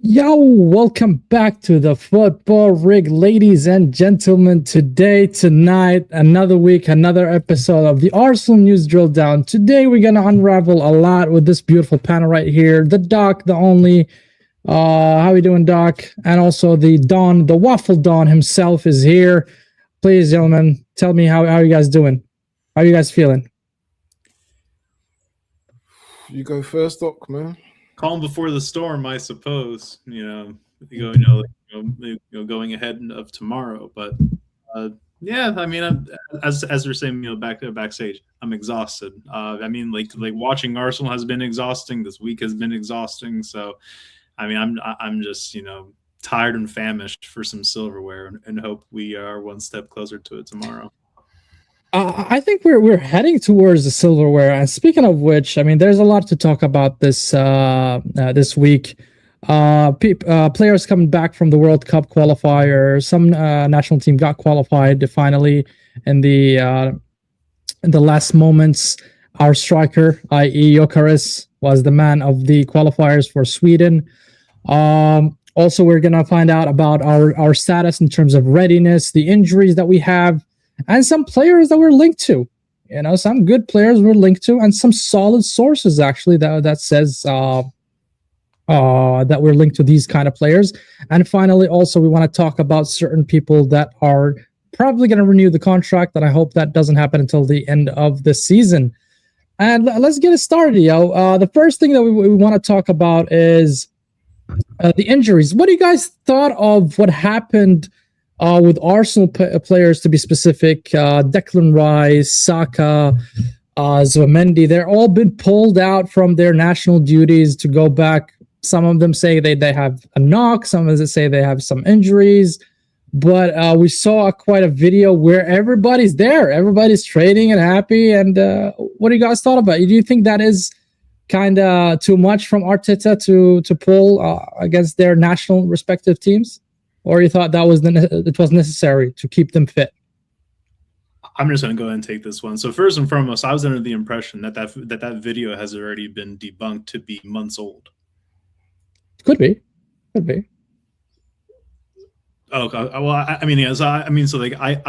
Yo, welcome back to the Football Rig, ladies and gentlemen. Tonight, another week, another episode of the Arsenal News Drilldown. Today, we're going to unravel a lot with this beautiful panel right here. The Doc, the only, how we doing, Doc? And also the Don, the WaffleDon himself is here. Please, gentlemen, tell me how you guys doing? How are you guys feeling? You go first, Doc, man. Calm before the storm, I suppose. Going ahead of tomorrow. But yeah, I mean, as we're saying, backstage, I'm exhausted. Watching Arsenal has been exhausting. This week has been exhausting. So, I mean, I'm just tired and famished for some silverware, and hope we are one step closer to it tomorrow. I think we're heading towards the silverware. And speaking of which, I mean, there's a lot to talk about this week. Players coming back from the World Cup qualifier. Some national team got qualified finally in the last moments. Our striker, i.e. Gyökeres, was the man of the qualifiers for Sweden. Also, we're gonna find out about our status in terms of readiness, the injuries that we have, and some players that we're linked to. Some good players we're linked to, and some solid sources actually that says that we're linked to these kind of players. And finally, also, we want to talk about certain people that are probably going to renew the contract, and I hope that doesn't happen until the end of the season. And let's get it started, yo. The first thing that we want to talk about is the injuries. What do you guys thought of what happened with Arsenal players, to be specific? Declan Rice, Saka, Zubimendi, they're all been pulled out from their national duties to go back. Some of them say they have a knock. Some of them say they have some injuries. But we saw quite a video where everybody's there. Everybody's training and happy. And what do you guys thought about it? Do you think that is kind of too much from Arteta to pull against their national respective teams? Or you thought it was necessary to keep them fit? I'm just going to go ahead and take this one. So first and foremost, I was under the impression that video has already been debunked to be months old. Could be. Oh, well, I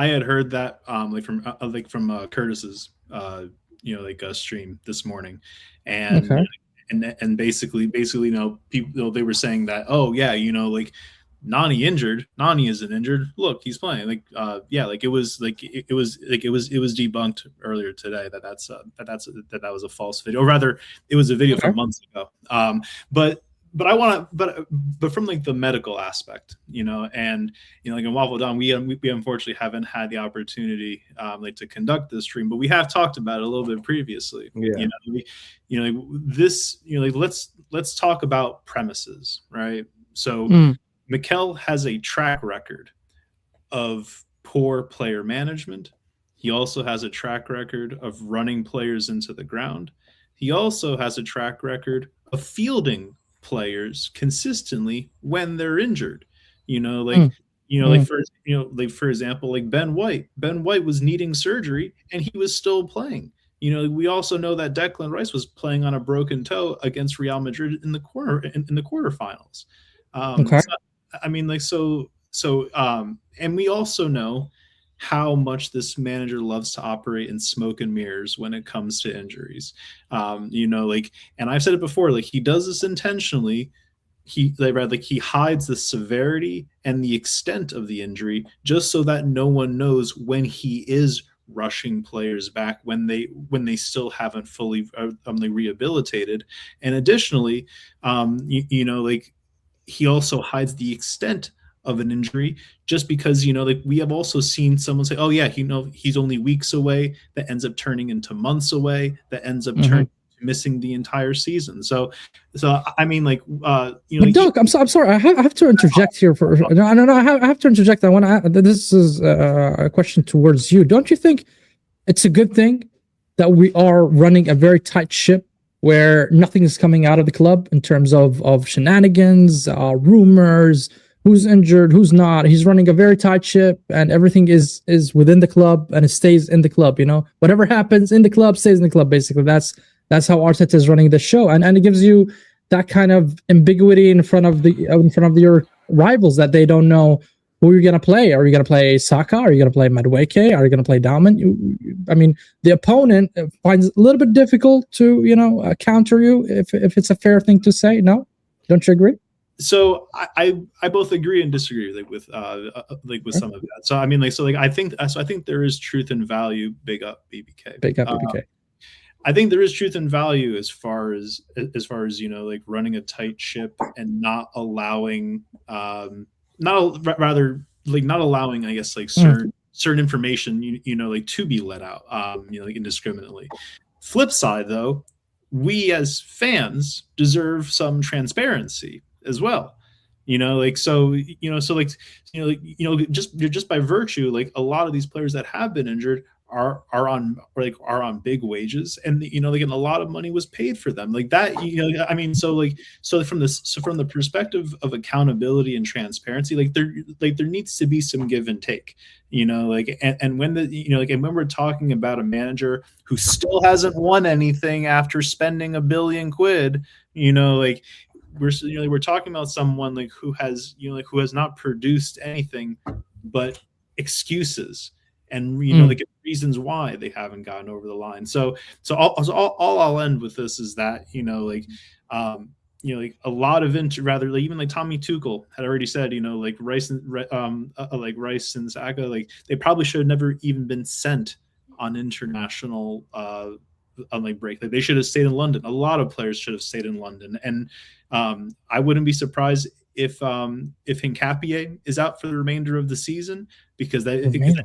had heard that from Curtis's stream this morning, and Okay. and basically people they were saying that Nani injured. Nani isn't injured. Look, he's playing. It was debunked earlier today that was a false video, or rather, it was a video from months ago. But from the medical aspect, in WaffleDon, we unfortunately haven't had the opportunity to conduct this stream, but we have talked about it a little bit previously. Yeah. Let's talk about premises, right? So. Mikel has a track record of poor player management. He also has a track record of running players into the ground. He also has a track record of fielding players consistently when they're injured. For example, like Ben White. Ben White was needing surgery and he was still playing. We also know that Declan Rice was playing on a broken toe against Real Madrid in the quarterfinals. And we also know how much this manager loves to operate in smoke and mirrors when it comes to injuries. And I've said it before, he does this intentionally. He hides the severity and the extent of the injury just so that no one knows when he is rushing players back when they still haven't fully rehabilitated. And additionally, he also hides the extent of an injury just because, we have also seen someone say, oh yeah, he's only weeks away, that ends up turning into months away, that ends up missing the entire season. So I mean, Doc, I'm sorry. I have to interject here no. I have to interject. This is a question towards you. Don't you think it's a good thing that we are running a very tight ship where nothing is coming out of the club in terms of shenanigans, rumors, who's injured, who's not? He's running a very tight ship, and everything is within the club, and it stays in the club. Whatever happens in the club stays in the club. Basically, that's how Arteta is running the show, and it gives you that kind of ambiguity in front of your rivals that they don't know who you're gonna play. Are you gonna play Saka? Are you gonna play Madueke? Are you gonna play Dalman? I mean, the opponent finds it a little bit difficult to counter you if it's a fair thing to say. No, don't you agree? So I both agree and disagree with some of that. So I mean, I think there is truth and value. Big up BBK. Big up BBK. I think there is truth and value as far as running a tight ship and not allowing not allowing, I guess, certain information to be let out indiscriminately. Flip side though, we as fans deserve some transparency as well, just by virtue, a lot of these players that have been injured are on big wages, and and a lot of money was paid for them, from the perspective of accountability and transparency, there needs to be some give and take, and when we're talking about a manager who still hasn't won anything after spending £1 billion, we're talking about someone who has not produced anything but excuses and reasons why they haven't gotten over the line. So all I'll end with this is that a lot of even Tommy Tuchel had already said, Rice and Saka, they probably should have never even been sent on international break. They should have stayed in London. A lot of players should have stayed in London, and I wouldn't be surprised if Hincapié is out for the remainder of the season, because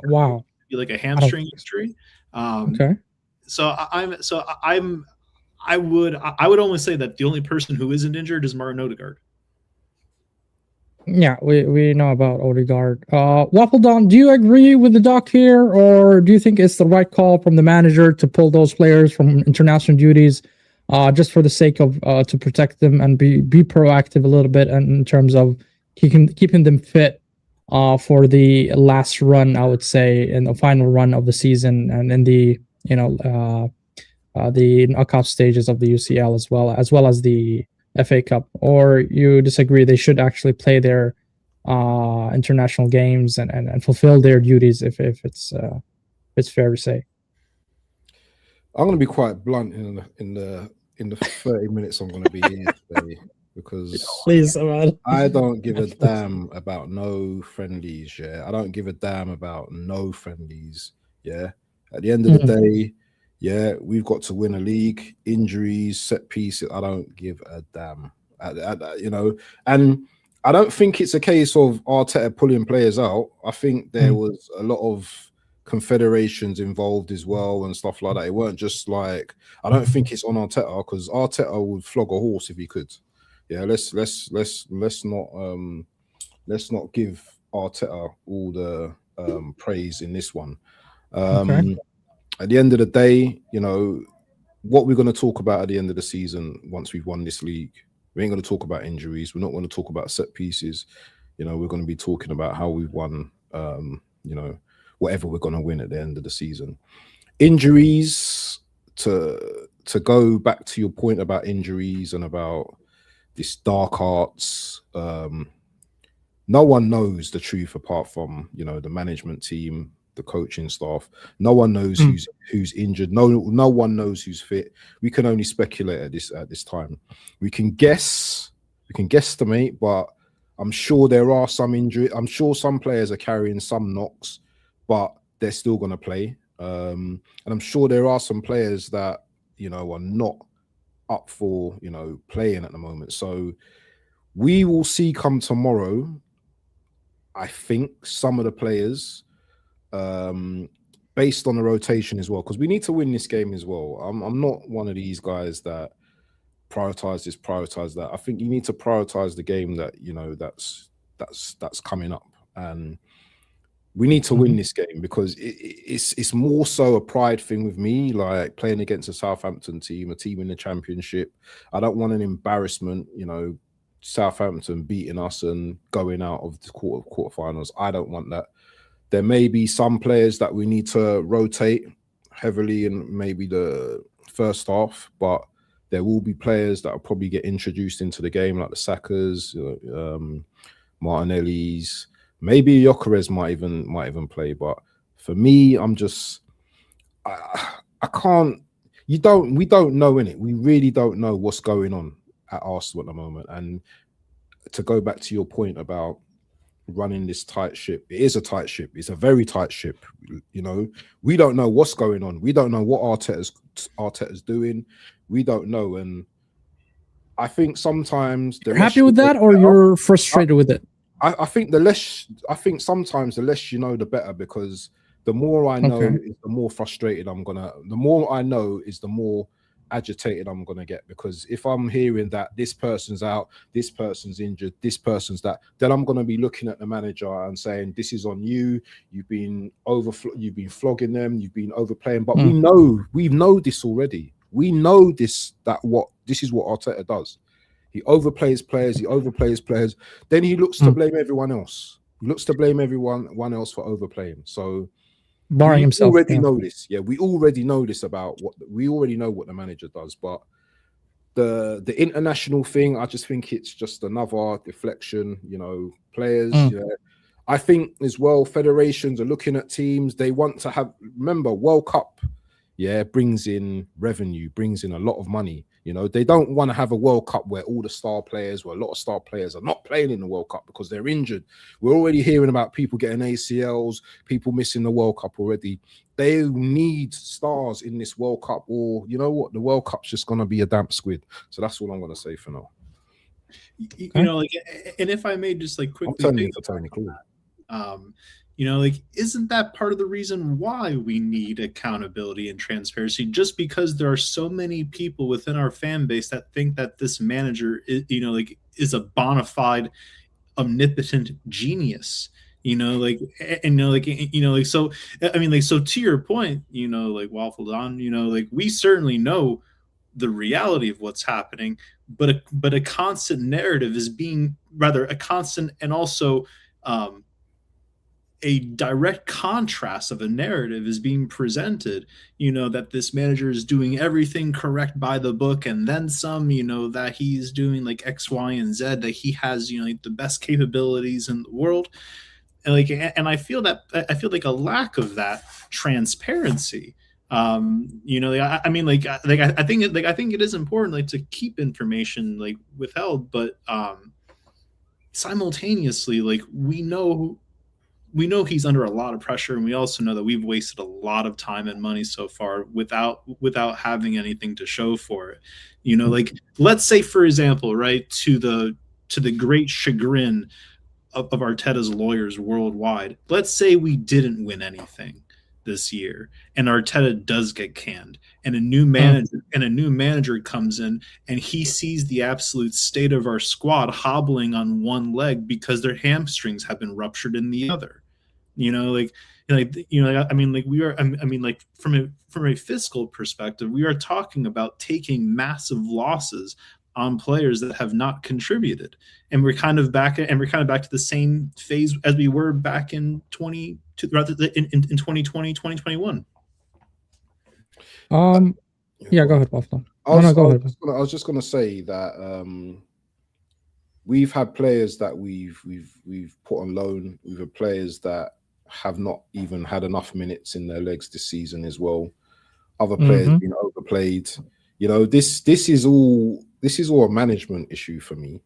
wow, be like a hamstring injury. Okay. I would only say that the only person who isn't injured is Martin Odegaard. Yeah, we know about Odegaard. WaffleDon, do you agree with the doc here, or do you think it's the right call from the manager to pull those players from international duties, just for the sake of to protect them and be proactive a little bit in terms of keeping them fit for the last run, I would say, in the final run of the season and in the the knockout stages of the UCL as well as the FA Cup? Or you disagree they should actually play their international games and fulfill their duties if it's fair to say? I'm going to be quite blunt in the 30 minutes I'm going to be here today, because please, man. I don't give a damn about no friendlies. Yeah, I don't give a damn about no friendlies. Yeah, at the end of the day, yeah, we've got to win a league. Injuries, set pieces, I don't give a damn. And I don't think it's a case of Arteta pulling players out. I think there was a lot of confederations involved as well and stuff like that. It weren't just I don't think it's on Arteta, because Arteta would flog a horse if he could. Yeah, let's not give Arteta all the praise in this one. At the end of the day, what we're going to talk about at the end of the season, once we've won this league, we ain't going to talk about injuries. We're not going to talk about set pieces. We're going to be talking about how we've won, whatever we're going to win at the end of the season. Injuries, to go back to your point about injuries and about this dark arts, no one knows the truth apart from, the management team, the coaching staff. No one knows who's injured. No one knows who's fit. We can only speculate at this time. We can guess, guesstimate, but I'm sure there are some injuries. I'm sure some players are carrying some knocks, but they're still going to play. And I'm sure there are some players that, are not up for, playing at the moment. So we will see come tomorrow, I think, some of the players, based on the rotation as well, because we need to win this game as well. I'm not one of these guys that prioritize this, prioritize that. I think you need to prioritize the game that that's coming up, and we need to win this game, because it's more so a pride thing with me, like playing against a Southampton team, a team in the Championship. I don't want an embarrassment, Southampton beating us and going out of the quarterfinals. I don't want that. There may be some players that we need to rotate heavily in maybe the first half, but There will be players that will probably get introduced into the game, like the Sakas, Martinelli's. Maybe Gyökeres might even play. But for me, I'm just I can't. We don't know, innit? We really don't know what's going on at Arsenal at the moment. And to go back to your point about running this tight ship, it is a tight ship. It's a very tight ship. You know, we don't know what's going on. We don't know what Arteta's doing. We don't know. And I think sometimes you're happy with that, or you're frustrated with it? I think sometimes the less you know, the better, because the more I know, is the more frustrated I'm gonna. The more I know, is the more agitated I'm gonna get. Because if I'm hearing that this person's out, this person's injured, this person's that, then I'm gonna be looking at the manager and saying, "This is on you. You've been flogging them. You've been overplaying." But we know this already. We know this is what Arteta does. He overplays players. Then he looks to blame everyone else. He looks to blame everyone else for overplaying. So barring himself. We already know this. Yeah, we already know this about we already know what the manager does. But the international thing, I just think it's just another deflection. You know, players. You know, I think as well, federations are looking at teams. They want to have. Remember, World Cup. Yeah, brings in revenue, brings in a lot of money. You know, they don't want to have a World Cup where all the star players, where a lot of star players are not playing in the World Cup because they're injured. We're already hearing about people getting ACLs, people missing the World Cup already. They need stars in this World Cup, or you know what, the World Cup's just going to be a damp squid. So that's all I'm going to say for now. You know, like, and if I may just like quickly, I'm turning to Tony Cool. You know, like, isn't that part of the reason why we need accountability and transparency? Just because there are so many people within our fan base that think that this manager is, you know, like, is a bona fide, omnipotent genius. You know, like, and so I mean, like, so to your point, you know, like WaffleDon, you know, like, we certainly know the reality of what's happening, but a constant narrative is being rather a constant and also a direct contrast of a narrative is being presented, you know, that this manager is doing everything correct by the book and then some, you know, that he's doing like X, Y, and Z, that he has, you know, like the best capabilities in the world. And like, and I feel like a lack of that transparency. You know, I mean, I think it is important, like, to keep information like withheld, but simultaneously, like, we know he's under a lot of pressure, and we also know that we've wasted a lot of time and money so far without having anything to show for it. You know, like, let's say, for example, right, to the great chagrin of Arteta's lawyers worldwide, let's say we didn't win anything this year and Arteta does get canned, and a new manager comes in, and he sees the absolute state of our squad hobbling on one leg because their hamstrings have been ruptured in the other. You know, I mean, like, we are, I mean, like, from a fiscal perspective, we are talking about taking massive losses on players that have not contributed, and we're kind of back to the same phase as we were back in 2020, 2021. Yeah, go ahead, Waffle. I was just gonna say that we've had players that we've put on loan. We've had players that have not even had enough minutes in their legs this season as well. Other players being overplayed. You know, this is all a management issue for me.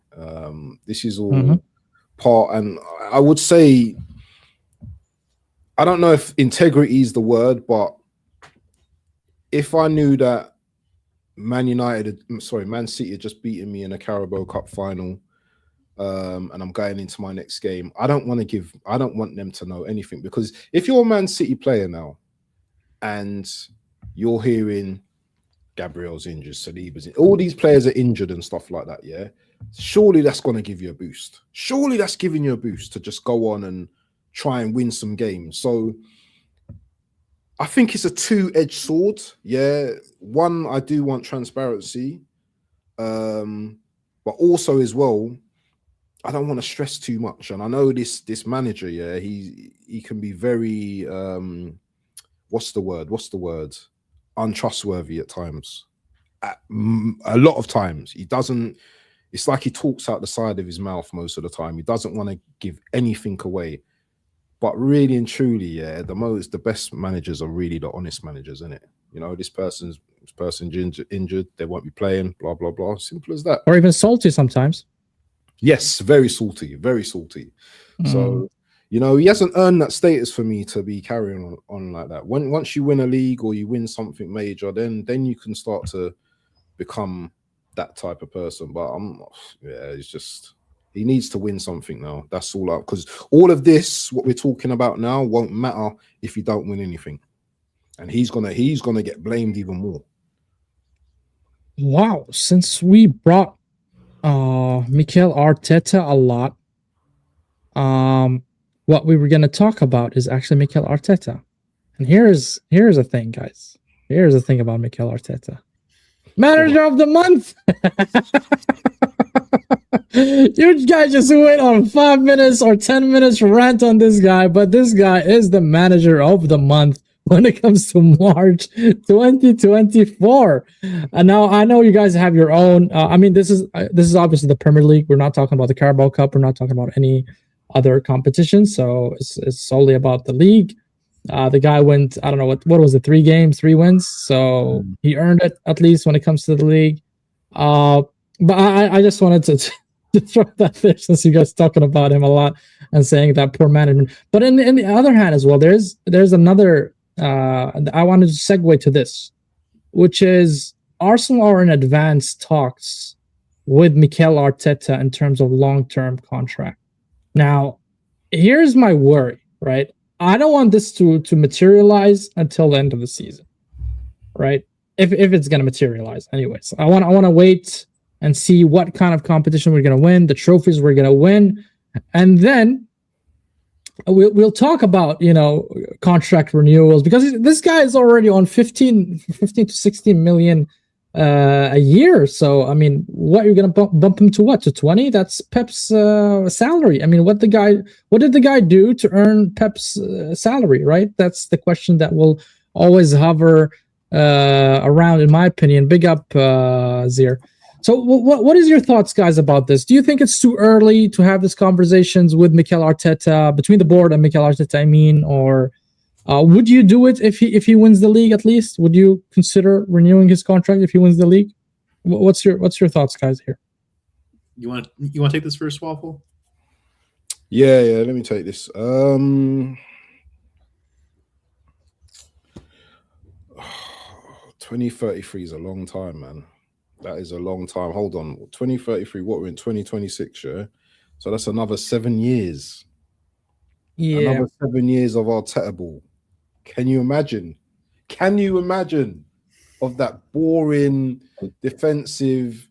This is all part, and I would say, I don't know if integrity is the word, but if I knew that Man City had just beaten me in a Carabao Cup final, and I'm going into my next game, I don't want them to know anything. Because if you're a Man City player now and you're hearing Gabriel's injured, Saliba's injured, all these players are injured and stuff like that, yeah, surely that's going to give you a boost. Surely that's giving you a boost to just go on and try and win some games. So I think it's a two-edged sword. Yeah, one, I do want transparency, but also as well, I don't want to stress too much. And I know this manager, yeah, he can be very what's the word? Untrustworthy at times. a lot of times he doesn't. It's like he talks out the side of his mouth most of the time. He doesn't want to give anything away. But really and truly, yeah, the best managers are really the honest managers, isn't it? You know, this person's injured, they won't be playing, blah blah blah. Simple as that. Or even salty sometimes. Yes, very salty, very salty. So, you know, he hasn't earned that status for me to be carrying on like that. Once you win a league or you win something major, then you can start to become that type of person. But it's just, he needs to win something now. That's all up, because all of this, what we're talking about now, won't matter if you don't win anything, and he's gonna get blamed even more. Wow, since we brought Mikel Arteta a lot, what we were gonna talk about is actually Mikel Arteta. And here's a thing, guys. Here's the thing about Mikel Arteta. Manager of the month. You guys just went on 5 minutes or 10 minutes rant on this guy, but this guy is the manager of the month when it comes to March 2024. And now I know you guys have your own. I mean, this is obviously the Premier League. We're not talking about the Carabao Cup. We're not talking about any other competition. So it's solely about the league. The guy went, I don't know, what was it, 3 games, 3 wins. So he earned it, at least when it comes to the league. But I just wanted to throw that there, since you guys talking about him a lot and saying that poor management. But in the other hand as well, there's another, I wanted to segue to this, which is Arsenal are in advanced talks with Mikel Arteta in terms of long-term contract. Now, here's my worry, right? I don't want this to materialize until the end of the season, right? If it's going to materialize, anyways. I want to wait and see what kind of competition we're going to win, the trophies we're going to win, and then we'll talk about, you know, contract renewals, because this guy is already on 15 to 16 million a year. So I mean, what you're going to bump him to, what, to 20? That's Pep's salary. I mean, what did the guy do to earn Pep's salary, right? That's the question that will always hover around, in my opinion. Big up, Zir. So what is your thoughts, guys, about this? Do you think it's too early to have these conversations with Mikel Arteta, between the board and Mikel Arteta, I mean, or would you do it if he wins the league? At least, would you consider renewing his contract if he wins the league? What's your thoughts, guys, here? You want to take this first, Waffle? Yeah. Let me take this. 2033 is a long time, man. That is a long time. Hold on, 2033. What, we're in 2026, yeah. So that's another 7 years. Yeah, another 7 years of Arteta ball. Can you imagine? Of that boring defensive?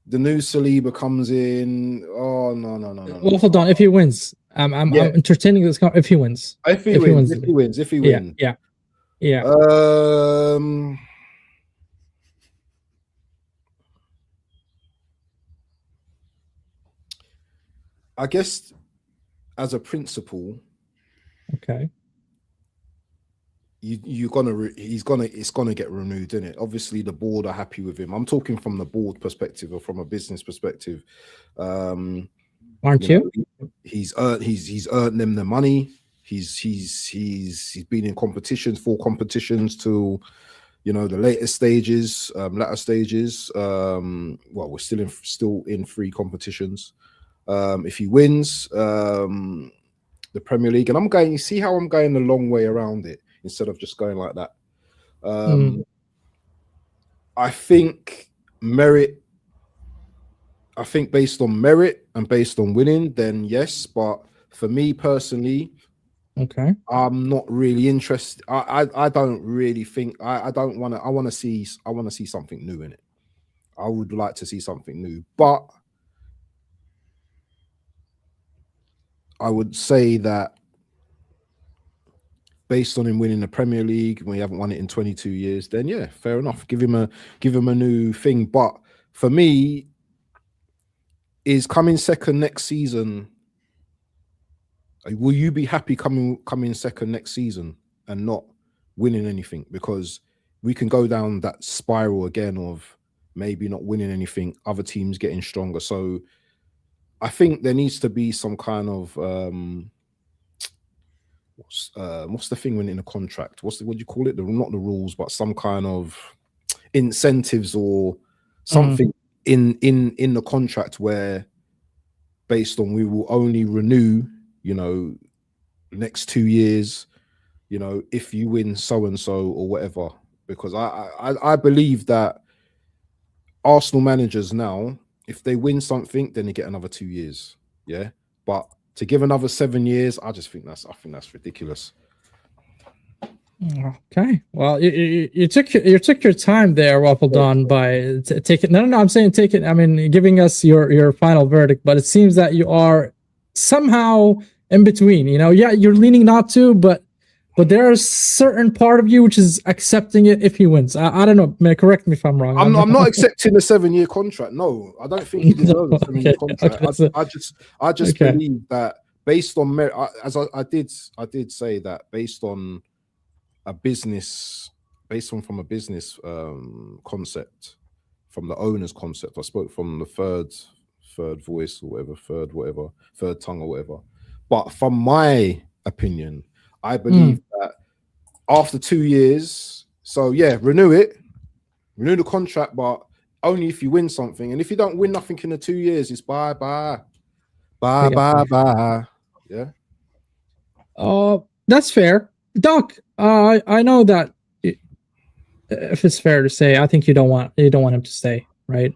The new Saliba comes in. Oh no. WaffleDon, if he wins, I'm entertaining this. If he wins, if he wins. Yeah. I guess as a principle, okay, it's gonna get renewed, isn't it? Obviously, the board are happy with him. I'm talking from the board perspective or from a business perspective. Aren't you? He's earned them the money. He's been in competitions, 4 competitions to, you know, the latter stages. Well, we're still in 3 competitions. If he wins the Premier League, and you see how I'm going the long way around it instead of just going like that. I think based on merit and based on winning, then yes. But for me personally, okay, I'm not really interested. I don't really think I don't want to. I want to see something new in it. I would like to see something new, but I would say that based on him winning the Premier League, we haven't won it in 22 years, then yeah, fair enough. Give him a new thing. But for me, is coming second next season. Will you be happy coming second next season and not winning anything? Because we can go down that spiral again of maybe not winning anything, other teams getting stronger. So I think there needs to be some kind of what's the thing when in a contract? What do you call it? Not the rules, but some kind of incentives or something in the contract where based on we will only renew, you know, next 2 years, you know, if you win so and so or whatever. Because I believe that Arsenal managers now, if they win something, then they get another 2 years. Yeah, but to give another 7 years, I think that's ridiculous. Okay, well, you took your time there, WaffleDon, by taking. No, I'm saying take it. I mean, giving us your final verdict, but it seems that you are somehow in between. You know, yeah, you're leaning not to, but there is certain part of you which is accepting it if he wins. I don't know. May correct me if I'm wrong. I'm not accepting a 7-year contract. No, I don't think he deserves a 7-year contract. Okay, I just believe that based on merit, as I did say that based on a business, from a business concept, from the owner's concept. I spoke from the third voice or whatever, third tongue or whatever. But from my opinion, I believe that after 2 years, so yeah, renew the contract, but only if you win something. And if you don't win nothing in the 2 years, it's bye. Yeah. That's fair, Doc. I know that if it's fair to say, I think you don't want him to stay, right?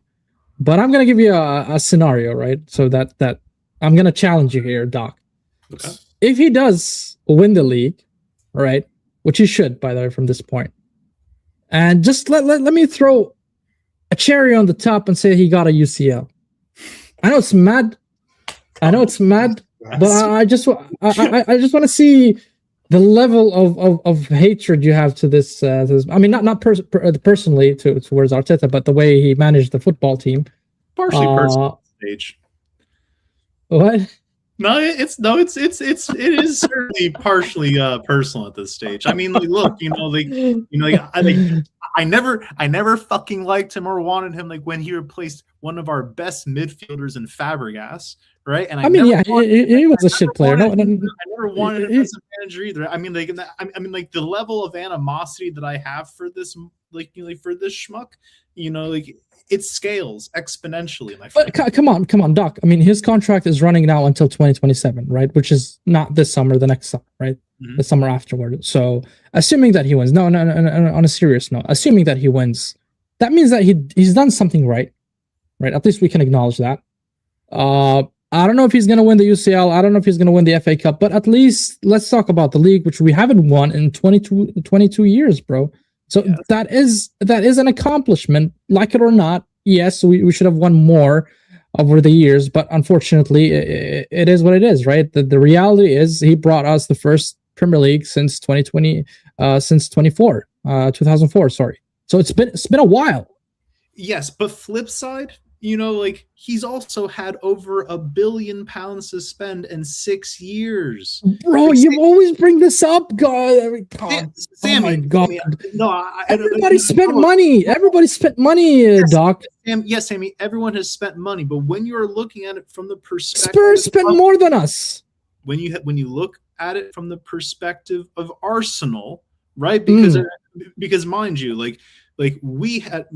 But I'm gonna give you a scenario, right? So that I'm gonna challenge you here, Doc. Okay. If he does win the league, right, which he should, by the way, from this point, and just let me throw a cherry on the top and say he got a UCL. I know it's mad, but I just want to see the level of hatred you have to this. I mean, not personally towards Arteta, but the way he managed the football team. Partially personal stage. What? No, it is certainly partially personal at this stage. I mean, like, look, I never fucking liked him or wanted him, like when he replaced one of our best midfielders in Fabregas, right? And he was a shit player. No, I never wanted him as a manager either. I mean, like the level of animosity that I have for this, for this schmuck, it scales exponentially, my friend. But come on, Doc. I mean, his contract is running now until 2027, right? Which is not this summer, the next summer, right? The summer afterward. So, assuming that he wins, no, on a serious note, assuming that he wins, that means that he's done something right? At least we can acknowledge that. I don't know if he's going to win the UCL. I don't know if he's going to win the FA Cup, but at least let's talk about the league, which we haven't won in 22 years, bro. So that is an accomplishment, like it or not. Yes, we should have won more over the years, but unfortunately, it is what it is, right? The reality is he brought us the first Premier League since 2004, sorry. So it's been a while. Yes, but flip side, he's also had over £1 billion to spend in 6 years. Bro, you always bring this up, God. Sammy, oh my God. No, everybody spent money. Everybody spent money, yes, Doc. Yes, Sammy, everyone has spent money, but when you're looking at it from the perspective, Spurs spent more than us. When you look at it from the perspective of Arsenal, right? Because mind you, like we had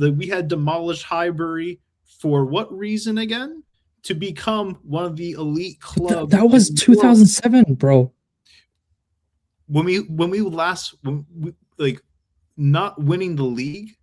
demolished Highbury. For what reason again? To become one of the elite clubs. That was 2007, bro. Not winning the league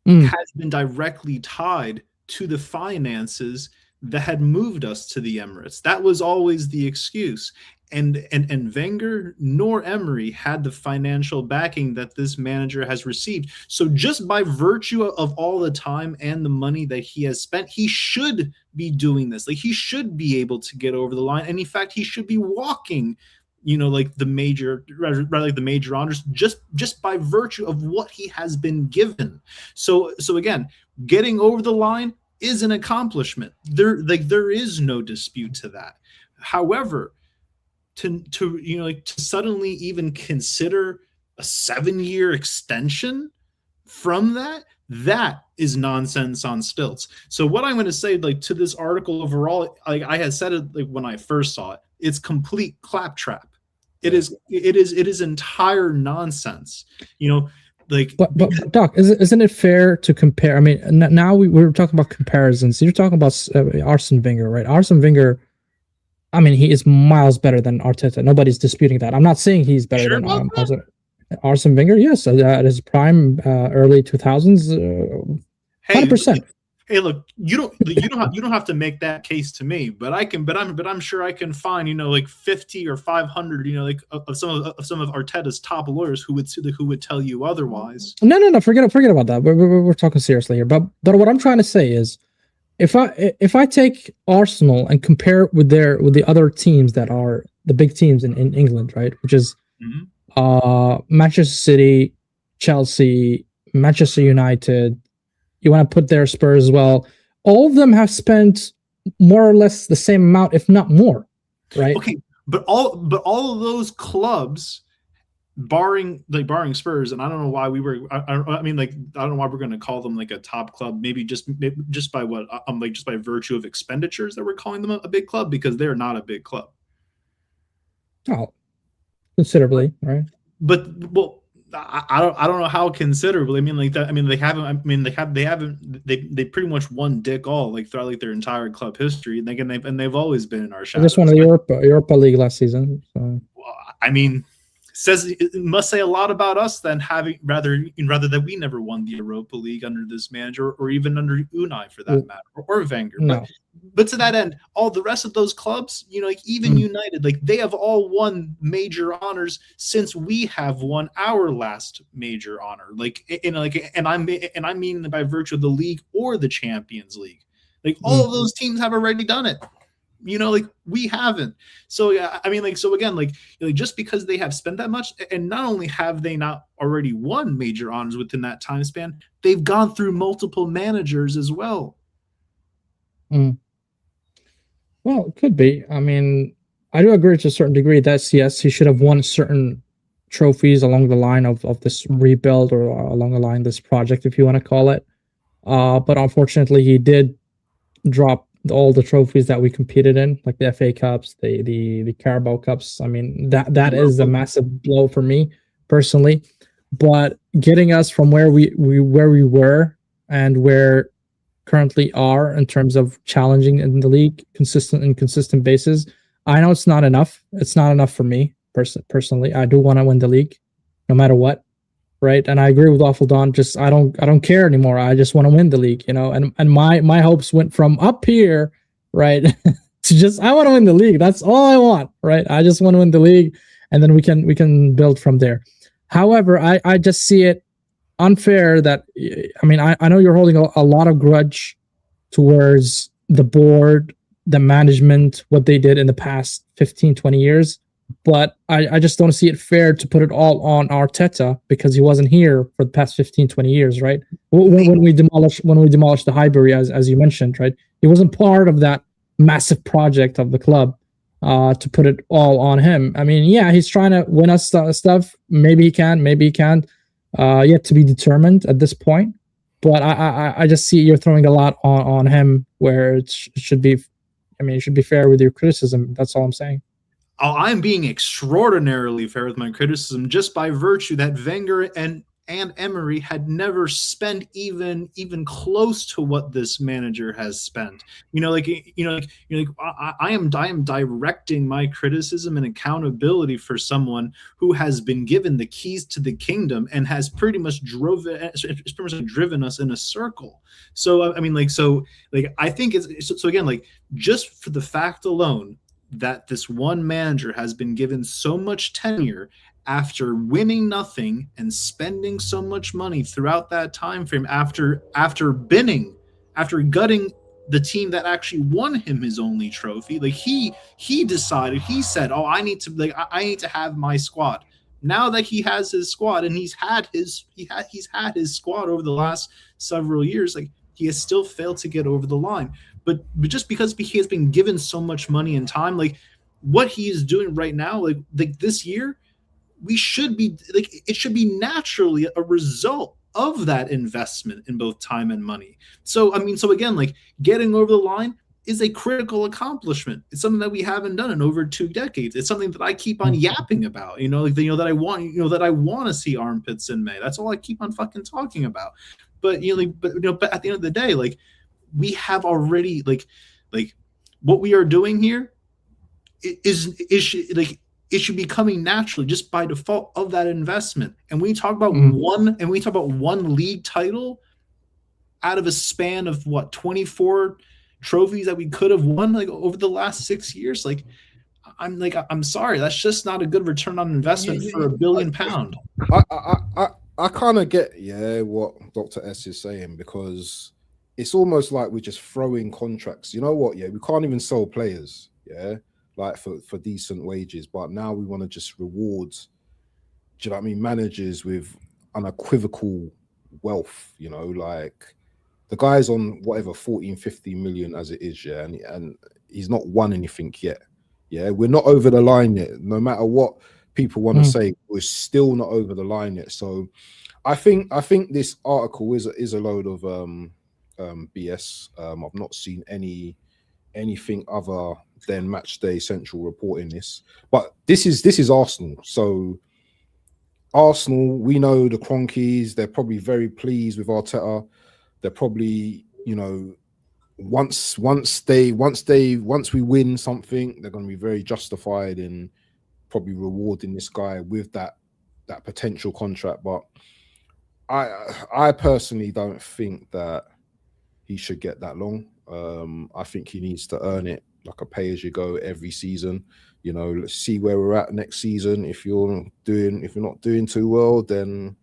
has been directly tied to the finances that had moved us to the Emirates. That was always the excuse. And Wenger nor Emery had the financial backing that this manager has received. So just by virtue of all the time and the money that he has spent, he should be doing this. Like, he should be able to get over the line. And in fact, he should be walking, like the major honors just by virtue of what he has been given. So again, getting over the line is an accomplishment. There is no dispute to that. However, to suddenly even consider a 7-year extension from that is nonsense on stilts. So what I'm going to say, like, to this article overall, like I had said it, like, when I first saw it, it's complete claptrap. It is entire nonsense. You know, like, but Doc, isn't it fair to compare? I mean, now we're talking about comparisons. You're talking about Arsene Wenger, right? Arsene Wenger, I mean, he is miles better than Arteta. Nobody's disputing that. I'm not saying he's better than Arsene Wenger. Yes, at his prime, early 2000s, 100%. Hey, look, you don't have to make that case to me, but I'm sure I can find, you know, like 50 or 500, you know, like of some of Arteta's top lawyers who would tell you otherwise. No, forget about that. We're talking seriously here. But what I'm trying to say is, if I take Arsenal and compare it with the other teams that are the big teams in England, right, which is Manchester City, Chelsea, Manchester United. You want to put their Spurs as well. All of them have spent more or less the same amount, if not more, right? Okay, but all of those clubs, barring Spurs, and I don't know why we were. I mean, like, I don't know why we're going to call them like a top club. Maybe just by what just by virtue of expenditures that we're calling them a big club, because they're not a big club. Oh, considerably, right? But well, I don't know how considerably. I mean, like that. I mean, they haven't. I mean, they pretty much won dick all, like, throughout, like, their entire club history, and they've always been in our shadows. They just won the Europa League last season. So. Well, I mean, it must say a lot about us then, having rather that we never won the Europa League under this manager, or even under Unai for that matter, or Wenger. No. But to that end, all the rest of those clubs, you know, like even United, like, they have all won major honors since we have won our last major honor. And I mean by virtue of the league or the Champions League. Like, all of those teams have already done it. You know, like, we haven't. So yeah, I mean, like, so again, like, you know, just because they have spent that much, and not only have they not already won major honors within that time span, they've gone through multiple managers as well. Well, it could be. I mean, I do agree to a certain degree that, yes, he should have won certain trophies along the line of this rebuild, or along the line of this project, if you want to call it. But unfortunately, he did drop all the trophies that we competed in, like the FA Cups, the Carabao Cups. I mean, that is a massive blow for me personally. But getting us from where we were and where currently are in terms of challenging in the league consistent basis, I know it's not enough. It's not enough for me personally. I do want to win the league no matter what, right? And I agree with WaffleDon. Just I don't care anymore. I just want to win the league, you know. And my hopes went from up here, right, to just I want to win the league. That's all I want, right? I just want to win the league, and then we can build from there. However, I just see it unfair that, I mean, I know you're holding a lot of grudge towards the board, the management, what they did in the past 15, 20 years. But I just don't see it fair to put it all on Arteta, because he wasn't here for the past 15, 20 years, right? When we demolished the Highbury, as you mentioned, right? He wasn't part of that massive project of the club to put it all on him. I mean, yeah, he's trying to win us stuff. Maybe he can, maybe he can't. Yet to be determined at this point. But I just see you're throwing a lot on him, where it should be. I mean, it should be fair with your criticism. That's all I'm saying. Oh, I'm being extraordinarily fair with my criticism, just by virtue that Wenger and Emery had never spent even close to what this manager has spent. I am directing my criticism and accountability for someone who has been given the keys to the kingdom and has pretty much driven us in a circle. So I mean, I think it's so again, like, just for the fact alone that this one manager has been given so much tenure after winning nothing and spending so much money throughout that time frame, after gutting the team that actually won him his only trophy, like he decided, he said, "Oh, I need to have my squad." Now that he has his squad, and he's had his squad over the last several years, like, he has still failed to get over the line. But just because he has been given so much money and time, like, what he is doing right now, like this year, we should be, like, it should be naturally a result of that investment in both time and money. So, I mean, so again, like getting over the line is a critical accomplishment. It's something that we haven't done in over 2 decades. It's something that I keep on yapping about, like, that I want to see armpits in May. That's all I keep on fucking talking about. But, but at the end of the day, like, we have already, like what we are doing here it should be coming naturally just by default of that investment. And we talk about one league title out of a span of 24 trophies that we could have won like over the last 6 years. Like, I'm sorry, that's just not a good return on investment for £1 billion. I kind of get what Dr. S is saying, because it's almost like we're just throwing contracts. You know what? We can't even sell players, like for decent wages. But now we want to just reward, do you know what I mean, managers with unequivocal wealth, like the guy's on whatever 14, 15 million as it is, and he's not won anything yet. We're not over the line yet. No matter what people want to say, we're still not over the line yet. So I think this article is a load of BS. I've not seen anything other than Matchday Central reporting this. But this is Arsenal. So Arsenal, we know the Cronkies, they're probably very pleased with Arteta. They're probably, once we win something, they're going to be very justified in probably rewarding this guy with that potential contract. But I personally don't think that he should get that long. I think he needs to earn it like a pay-as-you-go every season. Let's see where we're at next season. If you're not doing too well, then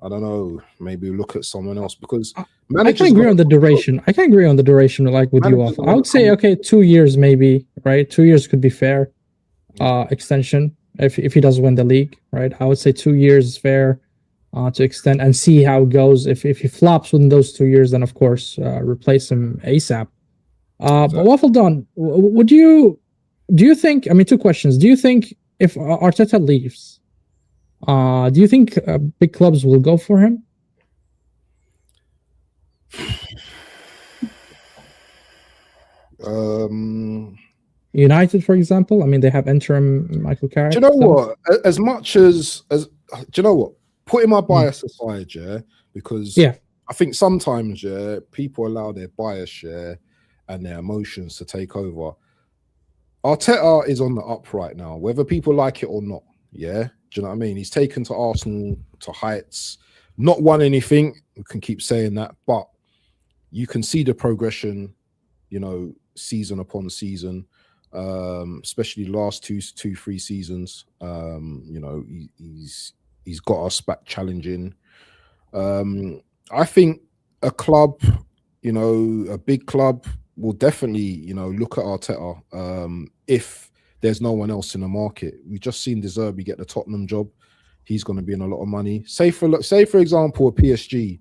I don't know. Maybe look at someone else, because I can agree on the duration. I can agree on the duration, like with you. I would say 2 years maybe, right? 2 years could be fair. Extension if he does win the league, right? I would say 2 years is fair to extend and see how it goes. If he flops within those 2 years, then of course replace him ASAP. But WaffleDon, do you think? I mean, 2 questions. Do you think if Arteta leaves, do you think big clubs will go for him? United, for example. I mean, they have interim Michael Carrick. Do you know what? As much as do you know what? Putting my bias aside, because I think sometimes people allow their bias and their emotions to take over. Arteta is on the up right now, whether people like it or not. Do you know what I mean? He's taken to Arsenal to heights, not won anything. We can keep saying that, but you can see the progression, season upon season, especially last 3 seasons. He's got us back challenging. I think a club, a big club will definitely, look at Arteta if there's no one else in the market. We've just seen De Zerbi get the Tottenham job. He's going to be in a lot of money. Say for example, a PSG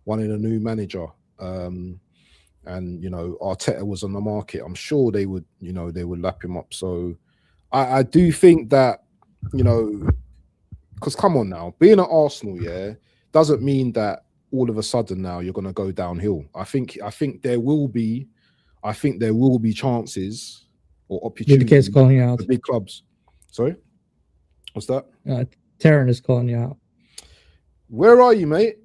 wanted a new manager, and Arteta was on the market. I'm sure they would lap him up. So I do think that, because come on now, being at Arsenal, doesn't mean that all of a sudden now you're going to go downhill. I think there will be chances or opportunities calling you out. for big clubs. Sorry, what's that? Taryn is calling you out. Where are you, mate?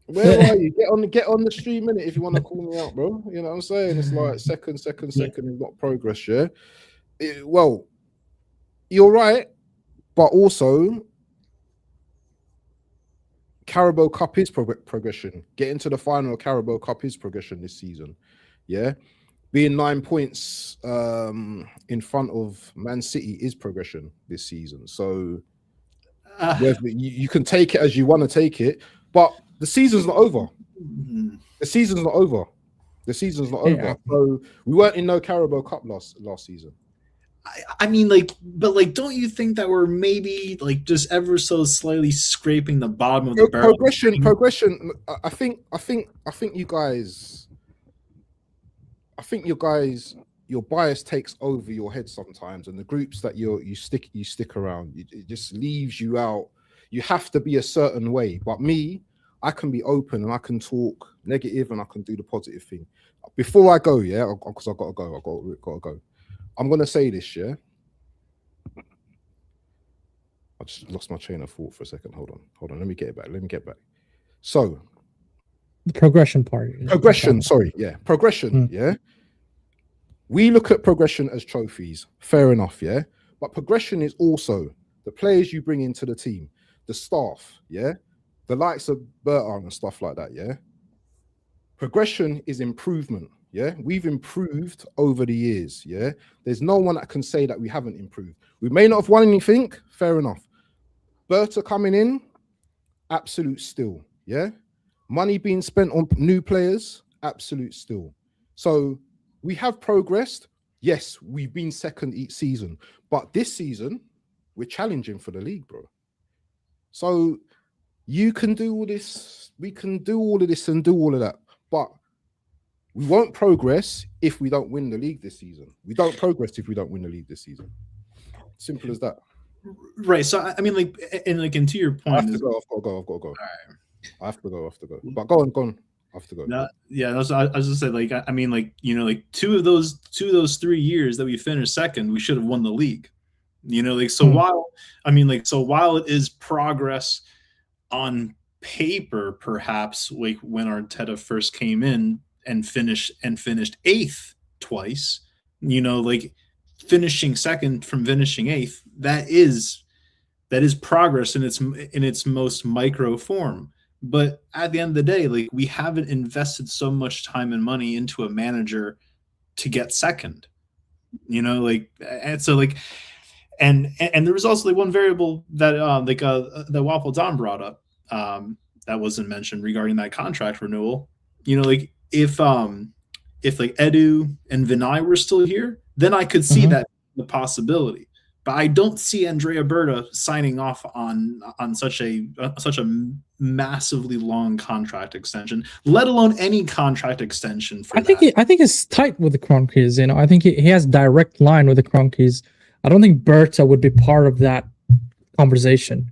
Where are you? Get on the stream minute if you want to call me out, bro. You know what I'm saying? It's like second is not progress, well, you're right, but also Carabao Cup is progression. Getting to the final of Carabao Cup is progression this season. Being 9 points in front of Man City is progression this season. So you can take it as you want to take it, but the season's not over. The season's not over. So we weren't in no Carabao Cup last season. I mean, but don't you think that we're maybe just ever so slightly scraping the bottom of the barrel? Progression. I think you guys. Your bias takes over your head sometimes, and the groups that you stick around, it just leaves you out. You have to be a certain way. But me, I can be open and I can talk negative and I can do the positive thing. Before I go, yeah, because I've got to go. I've got to go. I'm gonna say this, yeah. I just lost my train of thought for a second. Hold on. Let me get it back. So, the progression part. Progression. Sorry, yeah, progression. Yeah. We look at progression as trophies. Fair enough, yeah. But progression is also the players you bring into the team, the staff, yeah, the likes of Bertrand and stuff like that, yeah. Progression is improvement, yeah. We've improved over the years, yeah. There's no one that can say that we haven't improved. We may not have won anything, fair enough. Berta coming in, absolute still, yeah. Money being spent on new players, absolute still. So we have progressed. Yes, we've been second each season, but this season we're challenging for the league, bro. So you can do all this, we can do all of this and do all of that, but we won't progress if we don't win the league this season. We don't progress if we don't win the league this season. Simple as that. Right. So I mean, like, and to your point, I've got to go. I've got to go. All right. I have to go. But go on. I have to go. No, yeah, I was just saying, like, I mean, like, you know, like two of those 3 years that we finished second, we should have won the league. You know, like, so while it is progress on paper, perhaps, like when Arteta first came in and finished 8th twice, you know, like finishing second from finishing 8th, that is progress in its most micro form. But at the end of the day, like, we haven't invested so much time and money into a manager to get second, you know, like, and so like, and there was also like one variable that that WaffleDon brought up that wasn't mentioned regarding that contract renewal. You know, like if like Edu and Vinay were still here, then I could see that the possibility. But I don't see Andrea Berta signing off on such a massively long contract extension, let alone any contract extension. I think it's tight with the Kroenkes. You know, I think he has direct line with the Kroenkes. I don't think Berta would be part of that conversation,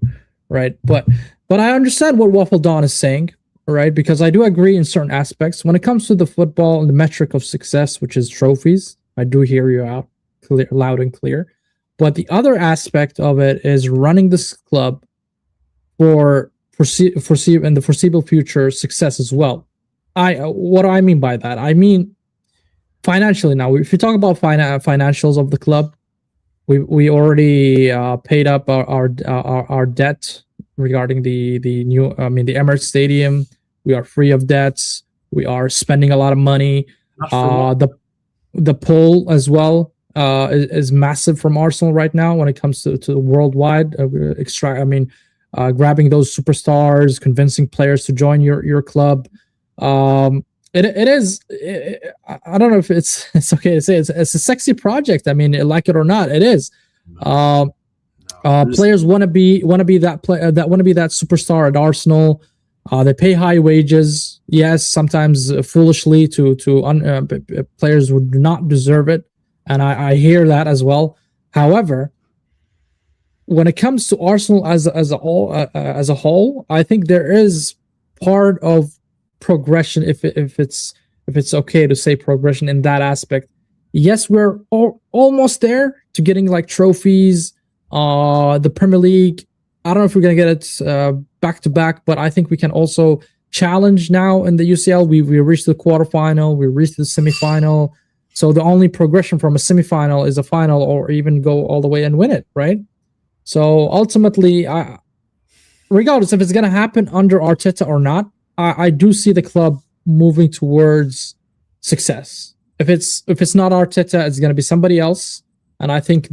right? But I understand what WaffleDon is saying, right? Because I do agree in certain aspects when it comes to the football and the metric of success, which is trophies. I do hear you out loud and clear. But the other aspect of it is running this club for in the foreseeable future success as well. What do I mean by that? I mean financially. Now, if you talk about financials of the club, we already paid up our debt regarding the Emirates Stadium. We are free of debts. We are spending a lot of money. The poll as well. Is massive from Arsenal right now when it comes to worldwide. Grabbing those superstars, convincing players to join your club. It is. I don't know if it's okay to say it's a sexy project. I mean, like it or not, it is. Players want to be that superstar at Arsenal. They pay high wages. Yes, sometimes foolishly to players who do not deserve it. And I hear that as well. However, when it comes to Arsenal as a whole, I think there is part of progression, if it's okay to say progression in that aspect. Yes, we're almost there to getting like trophies, the Premier League. I don't know if we're gonna get it back to back, but I think we can also challenge now in the UCL. We reached the quarterfinal, we reached the semifinal. So the only progression from a semifinal is a final, or even go all the way and win it, right? So ultimately, regardless if it's going to happen under Arteta or not, I do see the club moving towards success. If it's not Arteta, it's going to be somebody else, and I think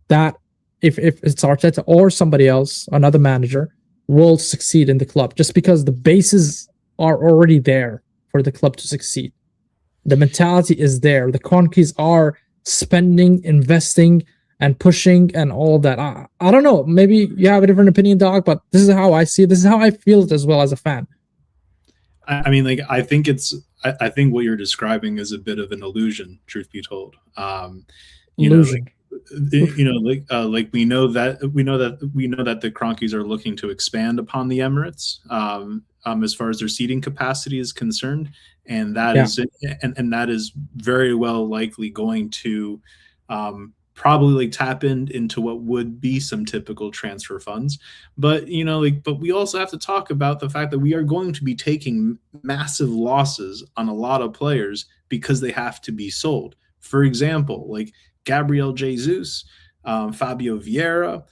that if it's Arteta or somebody else, another manager, will succeed in the club, just because the bases are already there for the club to succeed. The mentality is there. The Kroenkes are spending, investing, and pushing, and all that. I don't know. Maybe you have a different opinion, Doc, but this is how I see it. This is how I feel it as well as a fan. I mean, like, I think what you're describing is a bit of an illusion, truth be told. Illusion. Like we know that the Kroenkes are looking to expand upon the Emirates. as far as their seating capacity is concerned, and that Yeah. is and that is very well likely going to probably like tap into what would be some typical transfer funds. But but we also have to talk about the fact that we are going to be taking massive losses on a lot of players because they have to be sold. For example, like Gabriel Jesus, Fabio Vieira.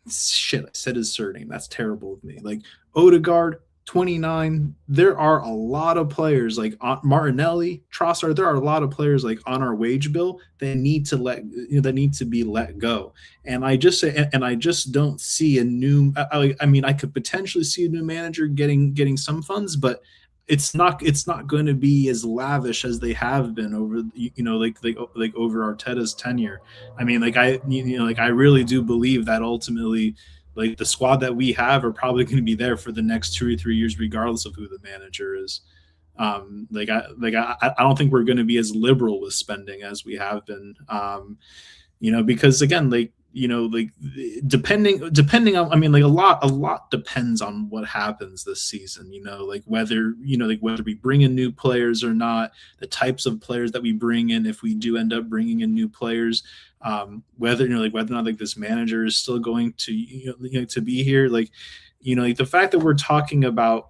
Shit, I said his surname. That's terrible of me. Like Odegaard, 29. There are a lot of players like Martinelli, Trossard. There are a lot of players like on our wage bill that need to be let go. And I just don't see a new. I mean, I could potentially see a new manager getting some funds, but it's not going to be as lavish as they have been over like over Arteta's tenure. I mean, I really do believe that ultimately, like, the squad that we have are probably going to be there for the next 2 or 3 years, regardless of who the manager is. I don't think we're going to be as liberal with spending as we have been. Because again, depending on, I mean, like a lot depends on what happens this season, whether we bring in new players or not, the types of players that we bring in, if we do end up bringing in new players, whether or not like this manager is still going to to be here, the fact that we're talking about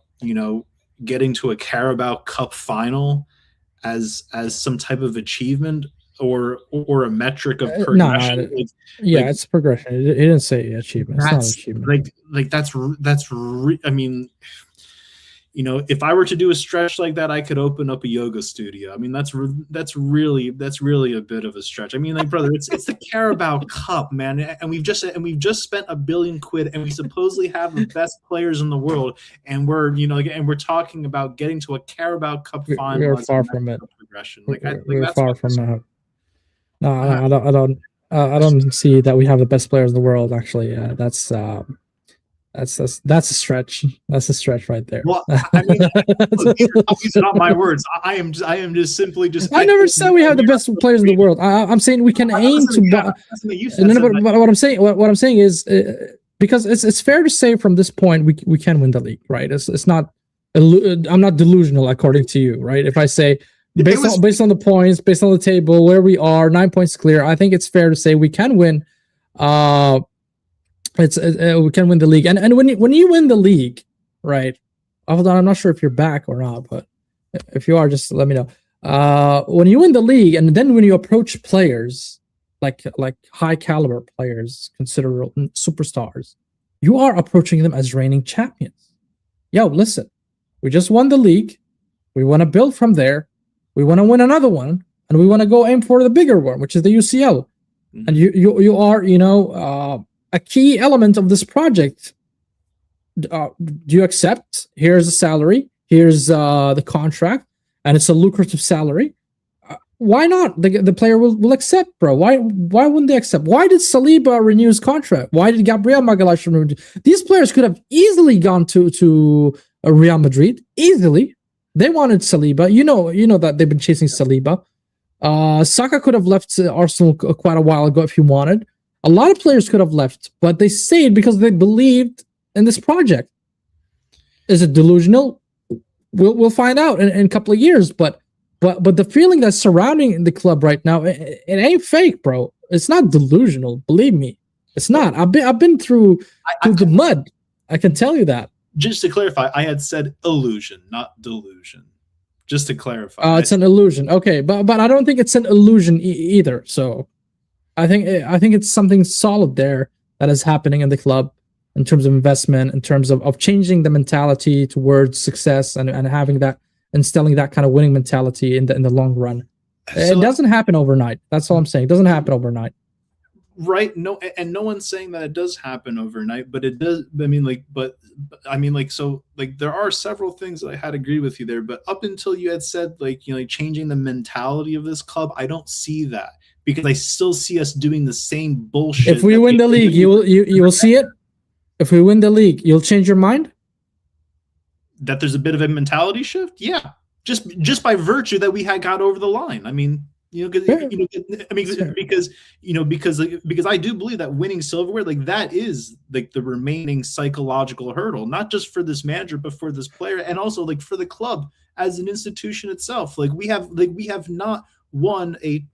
getting to a Carabao Cup final as some type of achievement or a metric of progression. It's progression. It didn't say achievement. It's not achievement. I mean, if I were to do a stretch like that, I could open up a yoga studio. I mean, that's really a bit of a stretch. I mean, like, brother, it's the Carabao Cup, man, and we've just spent £1 billion, and we supposedly have the best players in the world, and we're talking about getting to a Carabao Cup final. We're far from it. Progression. We're far from that. No, I don't see that we have the best players in the world. Actually, that's a stretch. That's a stretch right there. Well, I mean, these are not my words. I am just simply. I never said we have the best players in the world. I'm saying we can aim to. But what I'm saying is because it's fair to say from this point we can win the league, right? It's not. I'm not delusional according to you, right? If I say. Based on the points, based on the table, where we are, 9 points clear, I think it's fair to say we can win. We can win the league, and when you win the league, right? WaffleDon, I'm not sure if you're back or not, but if you are, just let me know. When you win the league, and then when you approach players like high caliber players, considered superstars, you are approaching them as reigning champions. Yo, listen, we just won the league. We want to build from there. We want to win another one, and we want to go aim for the bigger one, which is the UCL. Mm-hmm. And you are, a key element of this project. Do you accept? Here's the salary. Here's the contract, and it's a lucrative salary. Why not? The player will accept, bro. Why wouldn't they accept? Why did Saliba renew his contract? Why did Gabriel Magalhaes renew? These players could have easily gone to Real Madrid. Easily. They wanted Saliba. You know that they've been chasing Saliba. Saka could have left Arsenal quite a while ago if he wanted. A lot of players could have left, but they stayed because they believed in this project. Is it delusional? We'll find out in a couple of years. But the feeling that's surrounding the club right now, it ain't fake, bro. It's not delusional. Believe me, it's not. I've been through the mud. I can tell you that. Just to clarify, I had said illusion, not delusion. Just to clarify, it's an illusion. Okay, but I don't think it's an illusion either. So, I think it's something solid there that is happening in the club in terms of investment, in terms of changing the mentality towards success and having that, instilling that kind of winning mentality in the long run. It doesn't happen overnight. That's all I'm saying. It doesn't happen overnight. Right. No, and no one's saying that it does happen overnight, but it does. So there are several things that I had agreed with you there, but up until you had said changing the mentality of this club, I don't see that, because I still see us doing the same bullshit. If we win the league, you will see it. If we win the league, you'll change your mind. That there's a bit of a mentality shift, yeah. Just by virtue that we had got over the line. I mean, You know, I mean, because I do believe that winning silverware, like that is like the remaining psychological hurdle, not just for this manager, but for this player, and also like for the club as an institution itself. We have not won a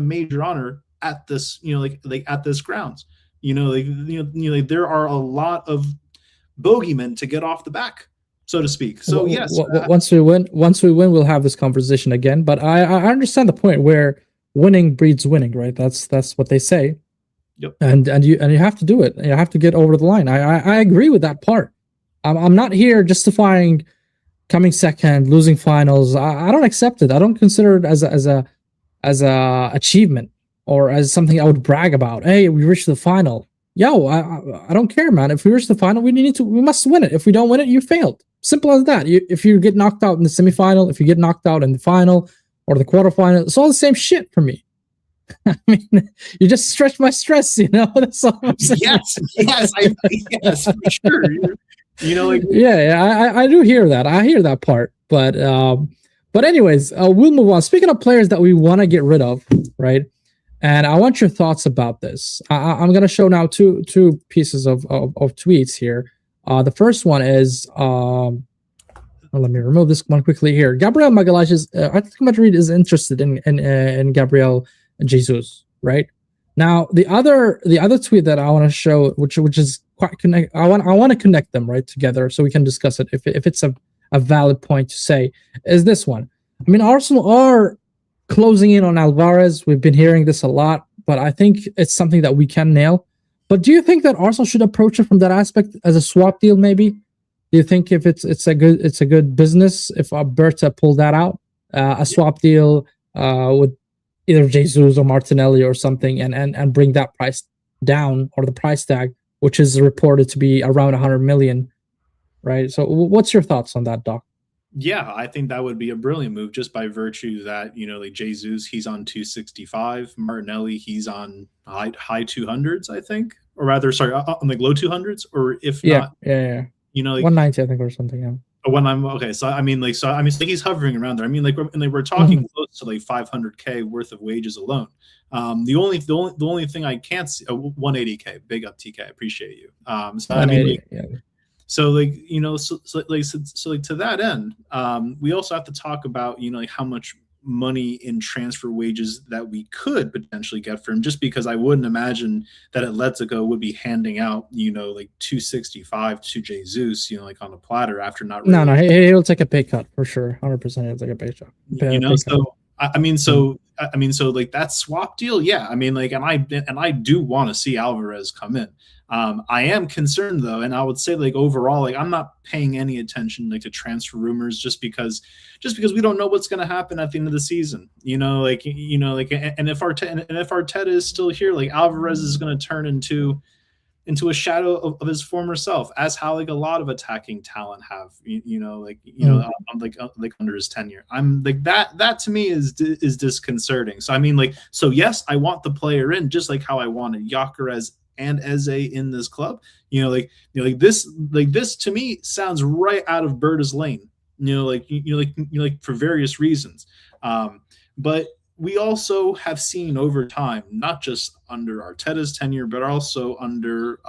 major honor at this, like at this grounds. There are a lot of bogeymen to get off the back, so to speak. So yes, once we win, we'll have this conversation again. But I understand the point where winning breeds winning, right? That's what they say. Yep. And you have to do it. You have to get over the line. I agree with that part. I'm not here justifying coming second, losing finals. I don't accept it. I don't consider it as a achievement or as something I would brag about. Hey, we reached the final. Yo, I don't care, man. If we reach the final, we must win it. If we don't win it, you failed. Simple as that. If you get knocked out in the semifinal, if you get knocked out in the final or the quarterfinal, it's all the same shit for me. I mean, you just stretch my stress, That's all I'm saying. Yes, for sure. I do hear that. I hear that part. But anyways, we'll move on. Speaking of players that we want to get rid of, right? And I want your thoughts about this. I'm going to show now two pieces of tweets here. The first one is, let me remove this one quickly here. Gabriel Magalhaes Atletico Madrid is interested in Gabriel Jesus, right? Now, the other tweet that I want to show, which is quite connect. I want to connect them right together so we can discuss it if it's a valid point to say, is this one. I mean, Arsenal are closing in on Alvarez. We've been hearing this a lot, but I think it's something that we can nail. But do you think that Arsenal should approach it from that aspect as a swap deal? Maybe. Do you think if it's a good business if Alberta pulled that out, a swap deal with either Jesus or Martinelli or something, and bring that price down, or the price tag, which is reported to be around 100 million, right? So what's your thoughts on that, Doc? Yeah, I think that would be a brilliant move just by virtue that, like Jesus, he's on 265. Martinelli, he's on high 200s, I think. Or rather, sorry, on like low 200s, or if not. Yeah. 190, I think, or something, yeah. When I'm okay, so he's hovering around there. I mean, we're talking close to like 500K worth of wages alone. The only thing I can't see, 180K, big up TK, I appreciate you. So to that end, we also have to talk about how much money in transfer wages that we could potentially get for him, just because I wouldn't imagine that Atletico would be handing out 265 to Jesus on a platter after not really. No, he'll take a pay cut for sure. 100% he'll take a pay cut. So that swap deal, yeah. I mean, and I do want to see Alvarez come in. I am concerned though, and I would say overall, I'm not paying any attention to transfer rumors just because we don't know what's going to happen at the end of the season. And if Arteta is still here, Alvarez is going to turn into a shadow of his former self, as how a lot of attacking talent have, under his tenure. I'm that to me is disconcerting. So I mean, so yes, I want the player in, just like how I wanted Gyökeres and Eze in this club. This to me sounds right out of Berta's lane. For various reasons. But we also have seen over time, not just under Arteta's tenure, but also under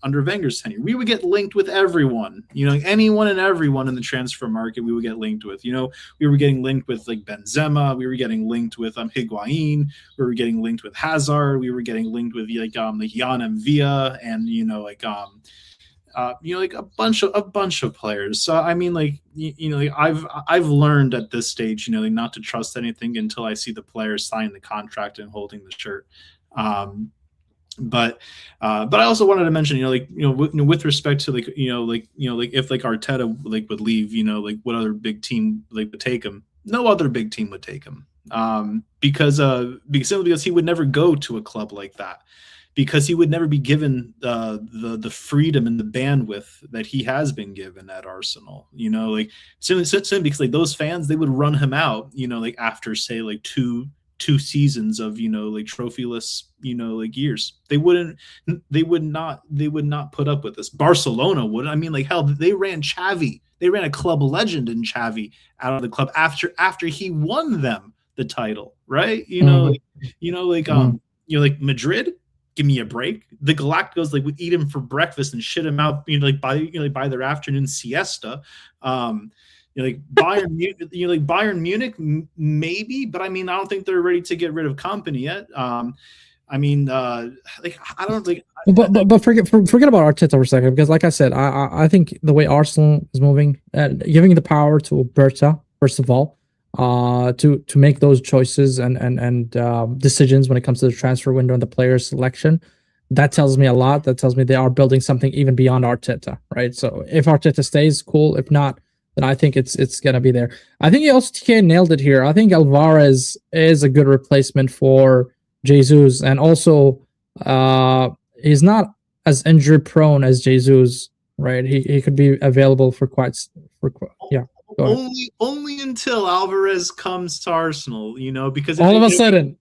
Wenger's tenure, we would get linked with everyone. Anyone and everyone in the transfer market, we would get linked with. We were getting linked with Benzema, we were getting linked with Higuain, we were getting linked with Hazard, we were getting linked with Jan Mvia, and a bunch of players. So I mean, I've learned at this stage, not to trust anything until I see the player sign the contract and holding the shirt. But I also wanted to mention, with respect to if Arteta would leave, what other big team would take him? No other big team would take him, because he would never go to a club like that. Because he would never be given the freedom and the bandwidth that he has been given at Arsenal, simply because those fans, they would run him out, after say two seasons of trophyless years. They would not put up with this. Barcelona would. I mean, hell, they ran Xavi. They ran a club legend in Xavi out of the club after he won them the title. right? Mhm. Like Madrid, give me a break. The Galacticos like would eat him for breakfast and shit him out, by their afternoon siesta. Like Bayern, like Bayern Munich, maybe, but I mean, I don't think they're ready to get rid of company yet. Like I don't like. But forget about Arteta for a second, because like I said, I think the way Arsenal is moving, giving the power to Berta first of all, to make those choices and decisions when it comes to the transfer window and the player selection, that tells me a lot. That tells me they are building something even beyond Arteta, right? So if Arteta stays, cool. If not, then I think it's gonna be there. I think also TK nailed it here. I think Alvarez is a good replacement for Jesus, and also he's not as injury prone as Jesus, right? He could be available for yeah. Only until Alvarez comes to Arsenal, because all of a sudden,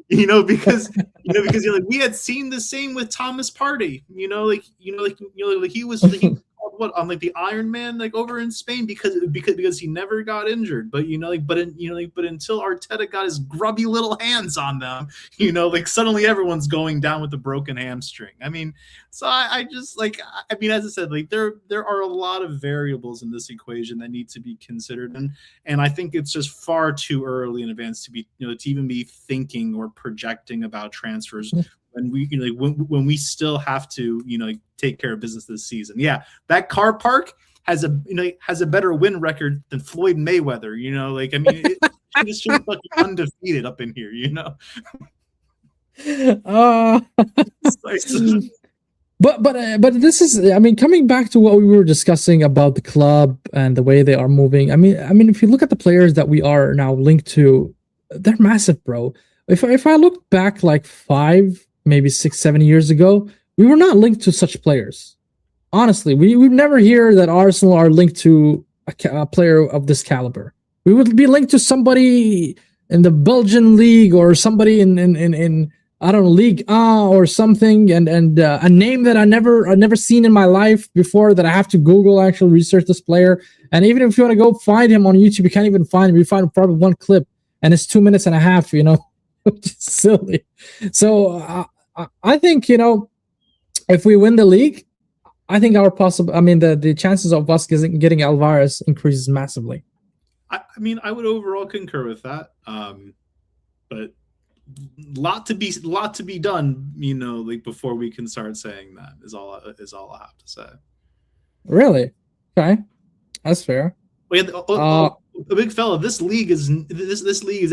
because like we had seen the same with Thomas Partey, like he was what on like the Iron Man like over in Spain because he never got injured, but but until Arteta got his grubby little hands on them, like suddenly everyone's going down with a broken hamstring. I mean, so I just like, I mean, as I said, like there are a lot of variables in this equation that need to be considered, and I think it's just far too early in advance to be to even be thinking or projecting about transfers when we when we still have to take care of business this season. Yeah, that car park has a better win record than Floyd Mayweather. Like I mean, it just should be fucking undefeated up in here. But this is, I mean, coming back to what we were discussing about the club and the way they are moving. I mean, if you look at the players that we are now linked to, they're massive, bro. If I look back like 5, maybe 6, 7 years ago, we were not linked to such players. Honestly, we would never hear that Arsenal are linked to a player of this caliber. We would be linked to somebody in the Belgian league or somebody in I don't know, League or something, and a name that I never seen in my life before, that I have to Google, actually research this player. And even if you want to go find him on YouTube, you can't even find him. You find probably one clip, and it's 2 minutes and a half. Which is silly. So I think if we win the league, I think the chances of us getting Alvarez increases massively. I mean, I would overall concur with that, but lot to be done, like before we can start saying that is all I have to say. Really? Okay, that's fair. A big fella, this league is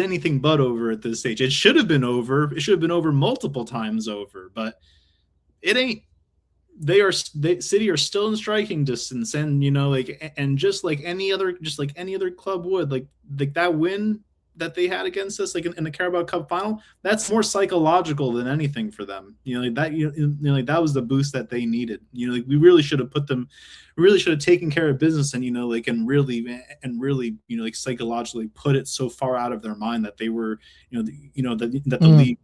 anything but over at this stage. It should have been over. It should have been over multiple times over, but it ain't. City are still in striking distance, and and just like any other club would, like that win that they had against us, like in the Carabao Cup final, that's more psychological than anything for them. That was the boost that they needed. We really should have taken care of business, and and really psychologically put it so far out of their mind that they were that the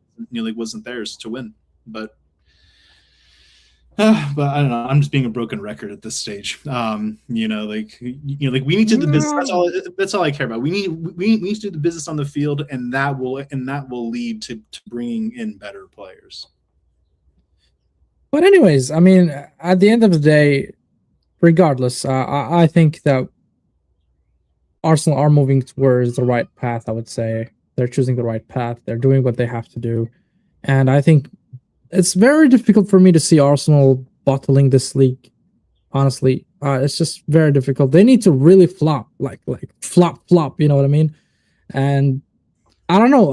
league wasn't theirs to win. But I don't know. I'm just being a broken record at this stage. We need to do the business. That's all I care about. We need to do the business on the field, and that will lead to bringing in better players. But anyways, I mean, at the end of the day, regardless, I think that Arsenal are moving towards the right path. I would say they're choosing the right path. They're doing what they have to do, and I think it's very difficult for me to see Arsenal bottling this league. Honestly, it's just very difficult. They need to really flop, like flop. You know what I mean? And I don't know.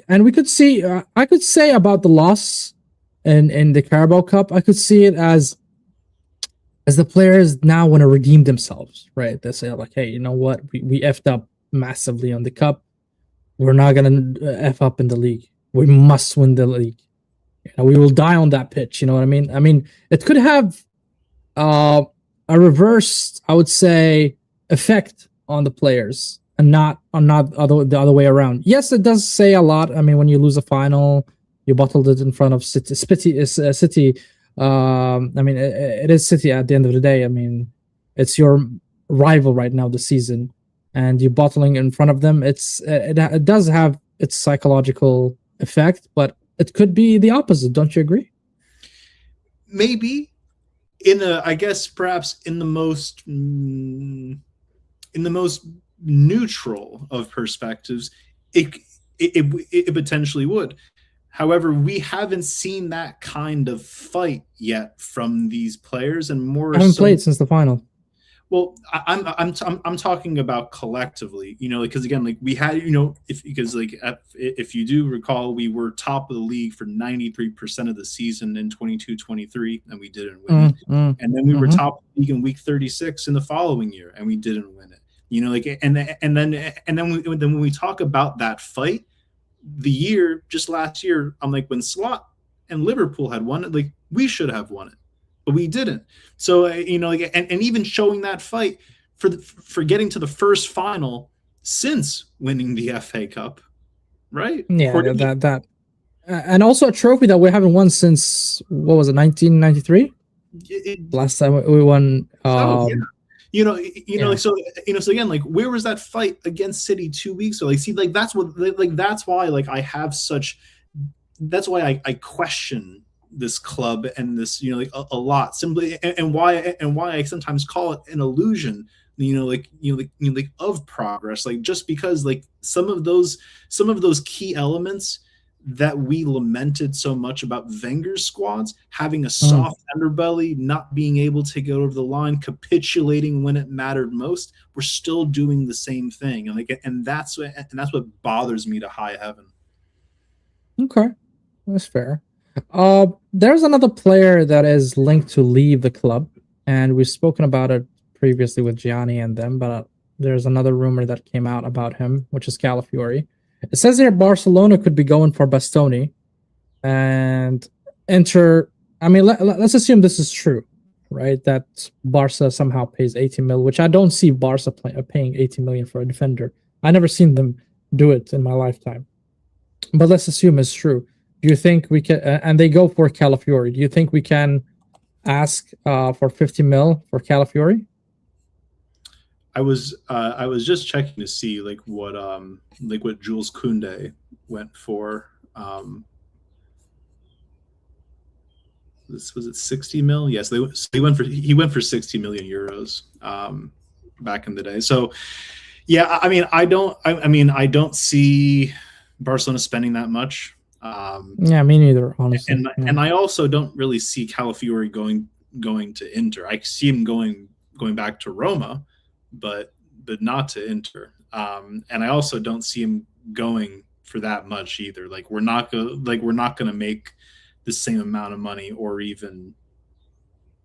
And we could see. I could say about the loss in the Carabao Cup, I could see it as the players now want to redeem themselves, right? They say like, hey, you know what? We effed up massively on the cup. We're not gonna f up in the league. We must win the league. We will die on that pitch. You know what I mean? I mean, it could have a reverse, I would say, effect on the players, and not the other way around. Yes, it does say a lot. I mean, when you lose a final, you bottled it in front of City. City. I mean, it is City at the end of the day. I mean, it's your rival right now this season. and you bottling in front of them, it does have its psychological effect, but it could be the opposite. Don't you agree? Maybe I guess perhaps in the most neutral of perspectives, it potentially would. However, we haven't seen that kind of fight yet from these players, and more. I haven't played since the final. Well, I'm talking about collectively, because again, like we had, if you do recall, we were top of the league for 93% of the season in 22-23, and we didn't win it. And then we were top of the league in week 36 in the following year, and we didn't win it. And then when we talk about that fight, just last year, I'm like, when Slot and Liverpool had won it, like we should have won it, but we didn't. So and even showing that fight for getting to the first final since winning the FA Cup, right? Yeah, that and also a trophy that we haven't won since, what was it, 1993? Last time we won. So again, like where was that fight against City 2 weeks ago? Like, see, like that's why like I have such. That's why I question this club and this a lot, simply, and why I sometimes call it an illusion of progress, like just because like some of those key elements that we lamented so much about Wenger's squads, having a soft underbelly, not being able to get over the line, capitulating when it mattered most, we're still doing the same thing, and that's what bothers me to high heaven. Okay, that's fair. There's another player that is linked to leave the club, and we've spoken about it previously with Gianni and them, but there's another rumor that came out about him, which is Calafiori. It says here Barcelona could be going for Bastoni, and Inter. I mean, let's assume this is true, right? That Barca somehow pays 80 million, which I don't see Barca paying 80 million for a defender. I never seen them do it in my lifetime. But let's assume it's true. Do you think we can? And they go for Calafiori. Do you think we can ask for 50 mil for Calafiori? I was just checking to see what Jules Koundé went for. Was it 60 mil? Yes, he went for 60 million euros back in the day. So yeah, I mean, I don't see Barcelona spending that much. Yeah, me neither, honestly. And I also don't really see Calafiori going to Inter. I see him going back to Roma, but not to Inter. And I also don't see him going for that much either. Like we're not gonna make the same amount of money or even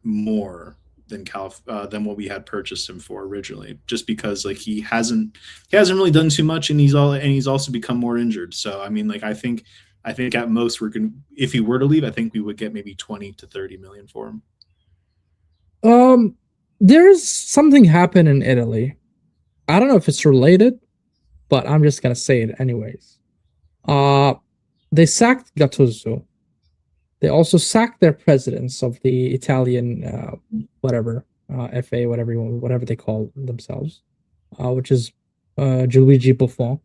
more than what we had purchased him for originally, just because like he hasn't really done too much, and he's also become more injured. So I mean, like I think at most if he were to leave, I think we would get maybe 20 to 30 million for him. There's something happened in Italy. I don't know if it's related, but I'm just gonna say it anyways. They sacked Gattuso. They also sacked their presidents of the Italian FA, whatever they call themselves, which is Gianluigi Buffon.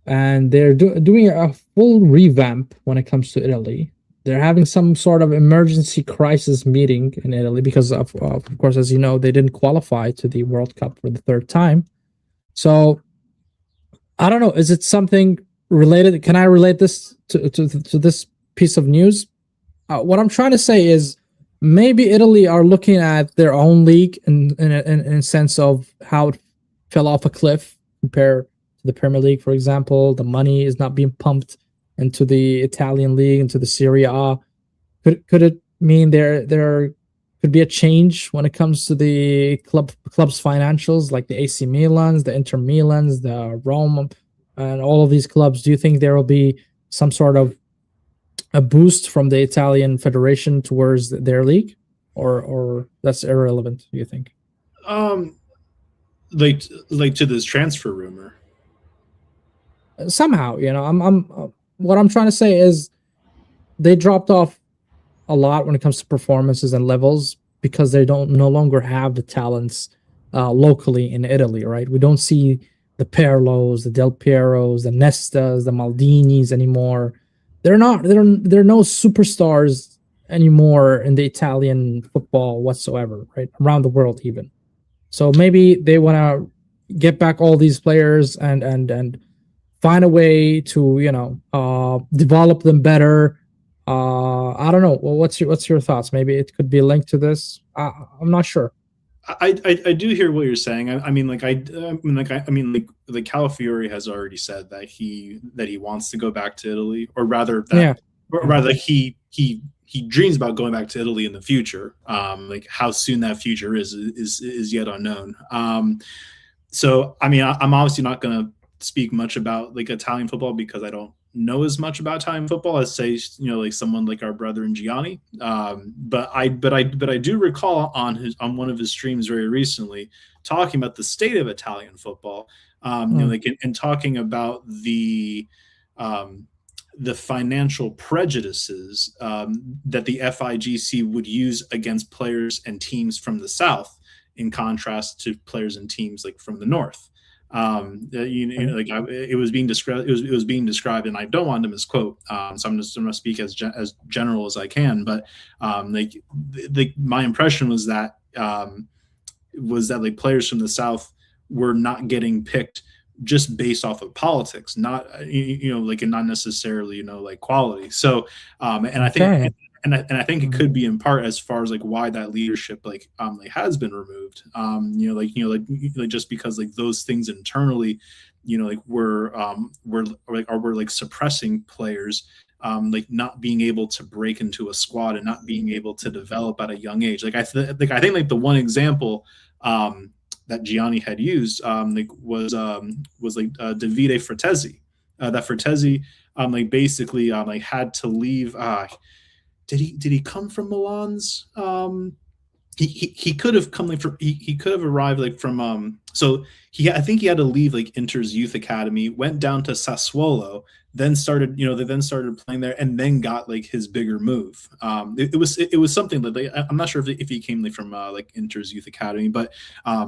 And they're doing a full revamp when it comes to Italy. They're having some sort of emergency crisis meeting in Italy because of course, as you know, they didn't qualify to the World Cup for the third time. So I don't know. Is it something related? Can I relate this to this piece of news? What I'm trying to say is maybe Italy are looking at their own league in a sense of how it fell off a cliff compared to the Premier League, for example. The money is not being pumped into the Italian league, into the Serie A. Could it mean there could be a change when it comes to the club's financials, like the AC Milans, the Inter Milans, the Rome, and all of these clubs? Do you think there will be some sort of a boost from the Italian Federation towards their league, or that's irrelevant, do you think? Like to this transfer rumor. Somehow, I'm what I'm trying to say is they dropped off a lot when it comes to performances and levels because they no longer have the talents locally in Italy, right? We don't see the Pirlos, the Del Pieros, the Nestas, the Maldinis anymore. They're not. They're no superstars anymore in the Italian football whatsoever, right? Around the world, even. So maybe they want to get back all these players and find a way to develop them better. I don't know. Well, what's your thoughts? Maybe it could be linked to this. I'm not sure. I do hear what you're saying. I mean, like Calafiori has already said that he wants to go back to Italy, or rather he dreams about going back to Italy in the future. Like how soon that future is yet unknown. So I mean, I'm obviously not going to speak much about like Italian football because I don't know as much about Italian football as say like someone like our brother in Gianni. But I do recall on one of his streams very recently talking about the state of Italian football. And talking about the financial prejudices that the FIGC would use against players and teams from the South, in contrast to players and teams like from the North. It was being described. It was being described, and I don't want to misquote. So I'm just going to speak as general as I can. But my impression was that like players from the South were not getting picked just based off of politics, not and not necessarily like quality. So and I think. And I think it could be in part as far as like why that leadership has been removed. Just because like those things internally, were suppressing players, not being able to break into a squad and not being able to develop at a young age. I think the one example that Gianni had used was Davide Fratesi. That Fratesi basically had to leave. Did he come from Milan's? He could have come he could have arrived from I think he had to leave Inter's youth academy, went down to Sassuolo, then started playing there, and then got his bigger move. It was something that I'm not sure if he came from Inter's youth academy, but I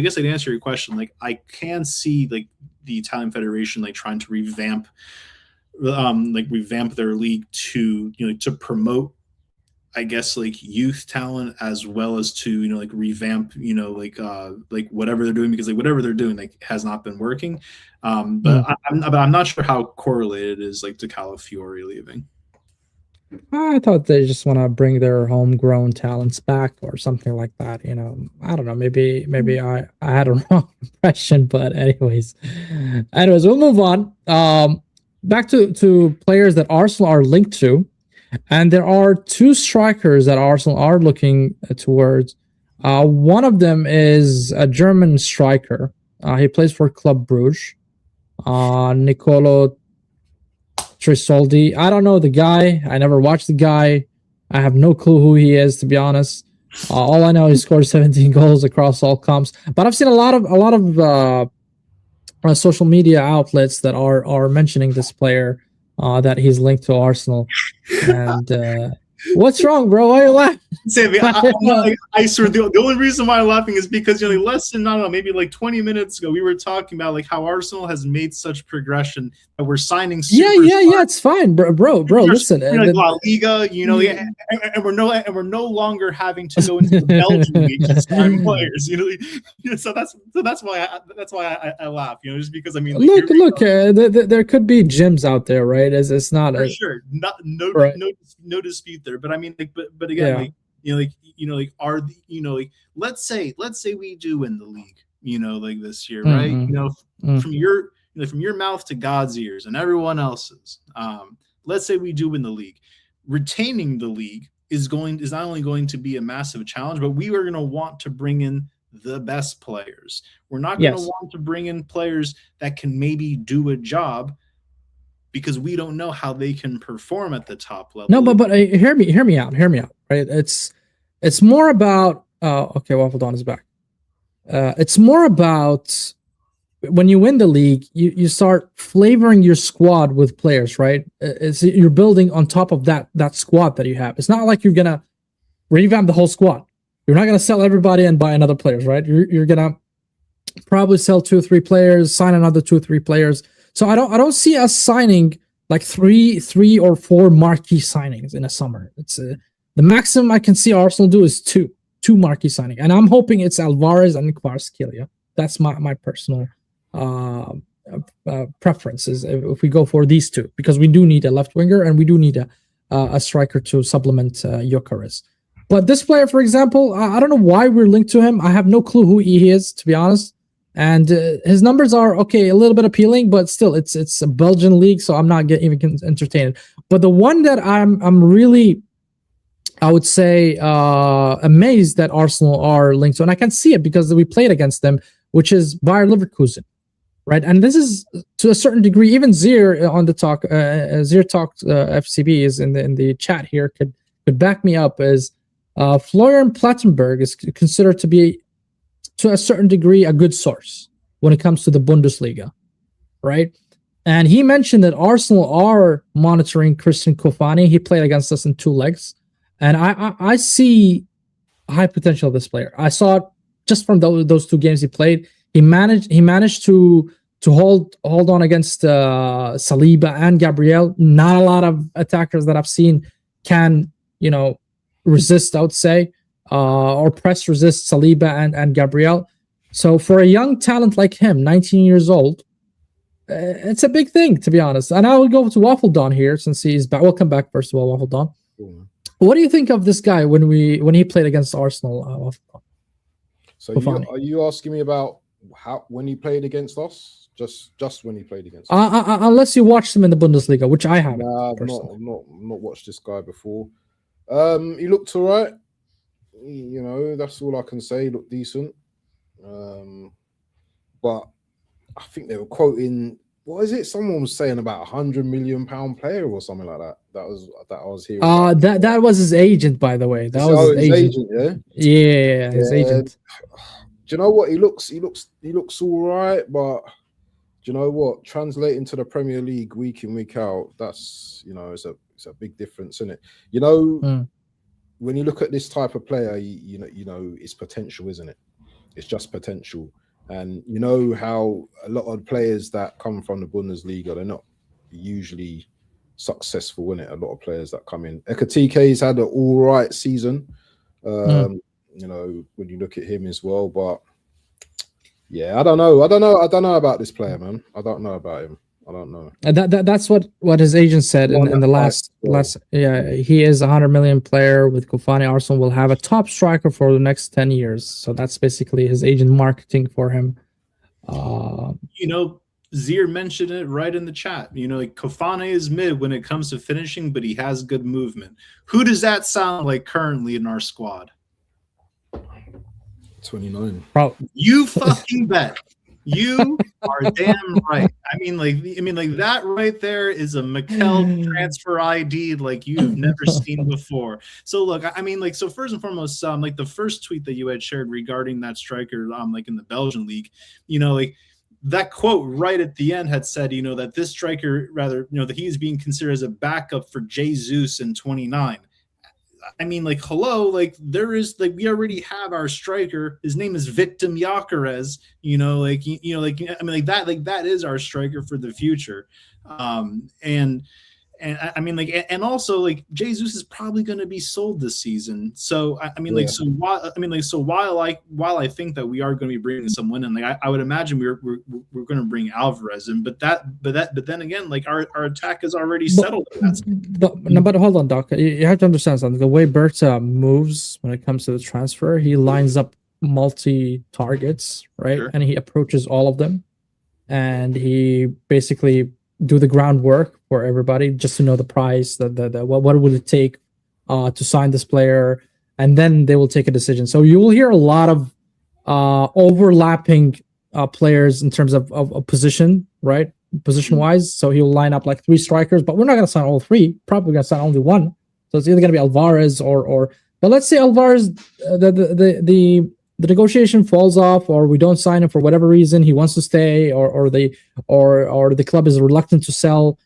guess I'd answer your question. I can see the Italian Federation trying to revamp their league to promote, I guess, youth talent, as well as to revamp whatever they're doing, because whatever they're doing has not been working. But I'm not sure how correlated it is to Calafiori leaving. I thought they just want to bring their homegrown talents back or something like that. I don't know. Maybe I had a wrong impression, but anyways, we'll move on. Back to players that Arsenal are linked to, and there are two strikers that Arsenal are looking towards. One of them is a German striker. He plays for Club Brugge. Nicolo Trisoldi. I don't know the guy. I never watched the guy. I have no clue who he is, to be honest. All I know is he scored 17 goals across all comps. But I've seen a lot of social media outlets that are mentioning this player, that he's linked to Arsenal. And what's wrong, bro? Why are you laughing? Sammy, I swear the only reason why I'm laughing is because less than, I don't know, maybe 20 minutes ago we were talking about how Arsenal has made such progression that we're signing yeah, it's fine, bro. Listen, La Liga, and we're no longer having to go into the Belgian league to sign players, so that's why I laugh, just because look, there could be gyms out there, right? It's not for sure, no dispute there, but but again, let's say we do win the league, this year, right? From your mouth to God's ears and everyone else's. Let's say we do win the league. Retaining the league is not only going to be a massive challenge, but we are going to want to bring in the best players. We're not going to want to bring in players that can maybe do a job, because we don't know how they can perform at the top level. No, but hear me out. Right? It's more about okay, WaffleDon is back. It's more about when you win the league, you start flavoring your squad with players, right? You're building on top of that squad that you have. It's not like you're gonna revamp the whole squad. You're not going to sell everybody and buy another players, right? You're going to probably sell 2 or 3 players, sign another 2 or 3 players. So I don't see us signing like three or 4 marquee signings in a summer. It's the maximum I can see Arsenal do is two marquee signing, and I'm hoping it's Alvarez and Kvaratskhelia. That's my personal preference is if we go for these 2, because we do need a left winger and we do need a striker to supplement Gyökeres. But this player, for example, I don't know why we're linked to him. I have no clue who he is, to be honest. And his numbers are okay, a little bit appealing, but still, it's a Belgian league, so I'm not even entertained. But the one that I'm really, I would say, amazed that Arsenal are linked to, and I can see it because we played against them, which is Bayer Leverkusen, right? And this is to a certain degree, even Zier on the talk, Zier Talk FCB is in the chat here could back me up. Is Florian Plettenberg is considered to be, to a certain degree, a good source when it comes to the Bundesliga, right? And he mentioned that Arsenal are monitoring Christian Kofane. He played against us in 2 legs, and I see high potential of this player. I saw it just from those 2 games he played. He managed to hold on against Saliba and Gabriel. Not a lot of attackers that I've seen can resist, I would say. Or press resist Saliba and Gabriel. So for a young talent like him, 19 years old, it's a big thing, to be honest. And I will go to WaffleDon here since he's back. Welcome back, first of all, WaffleDon. What do you think of this guy when he played against Arsenal? So are you asking me about when he played against us? Just when he played against us? Unless you watched him in the Bundesliga, which I haven't. Nah, I've not watched this guy before. He looked all right. That's all I can say. Look decent, but I think they were quoting. What is it? Someone was saying about £100 million player or something like that. That I was hearing. That was his agent, by the way. That was his agent. Yeah, his agent. Do you know what? He looks all right, but do you know what? Translating to the Premier League week in, week out, that's it's a big difference, isn't it? When you look at this type of player, you know it's potential, isn't it? It's just potential. And you know how a lot of players that come from the Bundesliga, they're not usually successful, isn't it? A lot of players that come in. Ekatiké's had an all right season, when you look at him as well. But yeah, I don't know about this player, man. I don't know about him. I don't know. That's what his agent said in the last. Yeah, he is a 100 million player with Kofane. Arsenal will have a top striker for the next 10 years. So that's basically his agent marketing for him. Zier mentioned it right in the chat. Like Kofane is mid when it comes to finishing, but he has good movement. Who does that sound like currently in our squad? 29. You fucking bet. You are damn right. I mean, that right there is a Mikel transfer ID like you've never seen before. So look, so first and foremost, like the first tweet that you had shared regarding that striker, like in the Belgian league, that quote right at the end had said, that this striker, that he is being considered as a backup for Jesus in 29. Hello, there is we already have our striker. His name is Victim Gyökeres. That is our striker for the future. And also Jesus is probably going to be sold this season. So while I think that we are going to be bringing someone in, I would imagine we're going to bring Alvarez in, but then again, our attack is already settled. But hold on, Doc. You have to understand something. The way Berta moves when it comes to the transfer, he lines up multi targets, right? Sure. And he approaches all of them, and he basically do the groundwork for everybody just to know the price, what would it take to sign this player, and then they will take a decision. So you will hear a lot of overlapping players in terms of position, right? Position wise. So he'll line up like 3 strikers, but we're not going to sign all 3. Probably going to sign only 1. So it's either going to be Alvarez or. But let's say Alvarez, the negotiation falls off, or we don't sign him for whatever reason. He wants to stay, or the club is reluctant to sell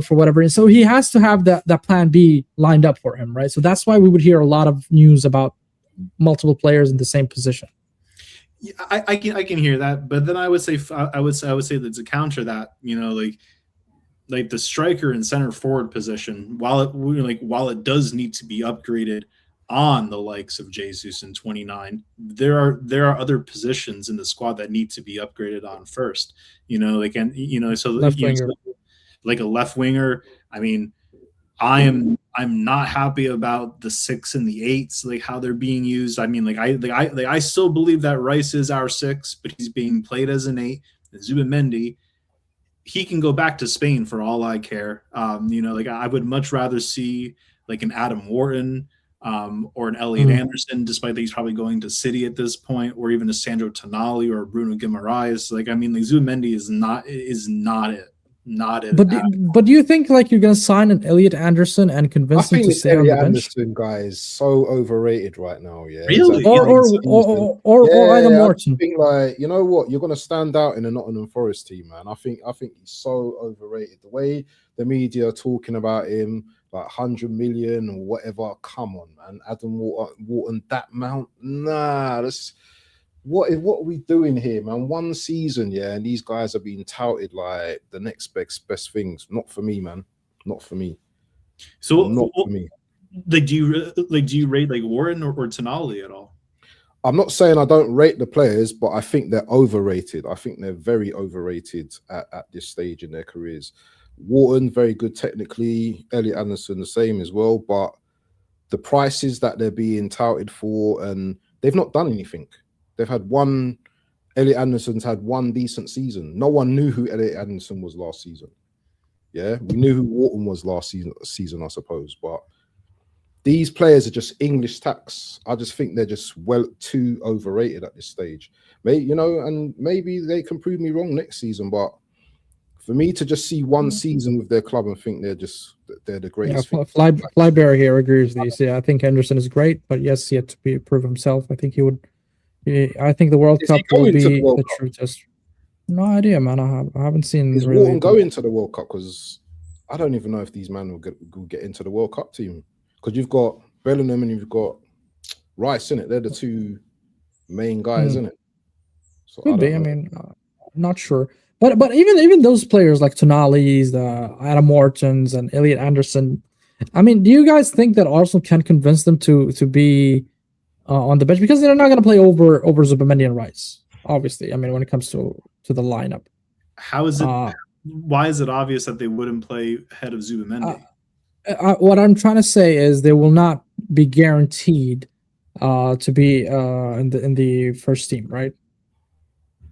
for whatever reason. So he has to have that plan B lined up for him, right? So that's why we would hear a lot of news about multiple players in the same position. Yeah, I can hear that, but then I would say that to counter that, like the striker and center forward position, while it does need to be upgraded on the likes of Jesus and 29, there are other positions in the squad that need to be upgraded on first. Left winger. Like a left winger. I mean, I'm not happy about the 6 and the 8s, like how they're being used. I mean, I still believe that Rice is our 6, but he's being played as an 8. And Zubimendi, he can go back to Spain for all I care. I would much rather see like an Adam Wharton or an Elliot Anderson, despite that he's probably going to City at this point, or even a Sandro Tonali or Bruno Guimaraes. Zubimendi is not it. Not it. But do you think like you're gonna sign an Elliot Anderson and convince him to stay on the bench? Anderson guy is so overrated right now. Yeah, really. Or Adam Morton. Like, you know what? You're gonna stand out in a Nottingham Forest team, man. I think he's so overrated. The way the media are talking about him, like 100 million or whatever. Come on, man. Adam Wharton, that mount? Nah, that's. What are we doing here, man? One season, yeah, and these guys are being touted like the next best things. Not for me, man. Not for me. So not for me. Do you rate like Warren or Tonali at all? I'm not saying I don't rate the players, but I think they're overrated. I think they're very overrated at this stage in their careers. Wharton, very good technically. Elliot Anderson, the same as well. But the prices that they're being touted for, and they've not done anything. They've had one. Elliot Anderson's had one decent season. No one knew who Elliot Anderson was last season. Yeah, we knew who Wharton was last season, I suppose. But these players are just English tax. I just think they're just too overrated at this stage. And maybe they can prove me wrong next season. But for me to just see one season with their club and think they're the greatest. Yeah, Flybear here agrees with these. Yeah, I think Anderson is great, but yes, yet to prove himself. I think he would. I think the World Cup will be the true test. No idea, man. I haven't seen. Is Wharton going to the World Cup? Because I don't even know if these men will get into the World Cup team. Because you've got Bellingham and you've got Rice, in it. They're the two main guys, in it. So could be. I mean, not sure. But even those players like Tonali's, the Adam Mortons, and Elliot Anderson. I mean, do you guys think that Arsenal can convince them to be on the bench, because they're not going to play over Zubimendi and Rice, obviously? I mean, when it comes to the lineup, how is it? Why is it obvious that they wouldn't play ahead of Zubimendi? What I'm trying to say is they will not be guaranteed to be in the first team, right?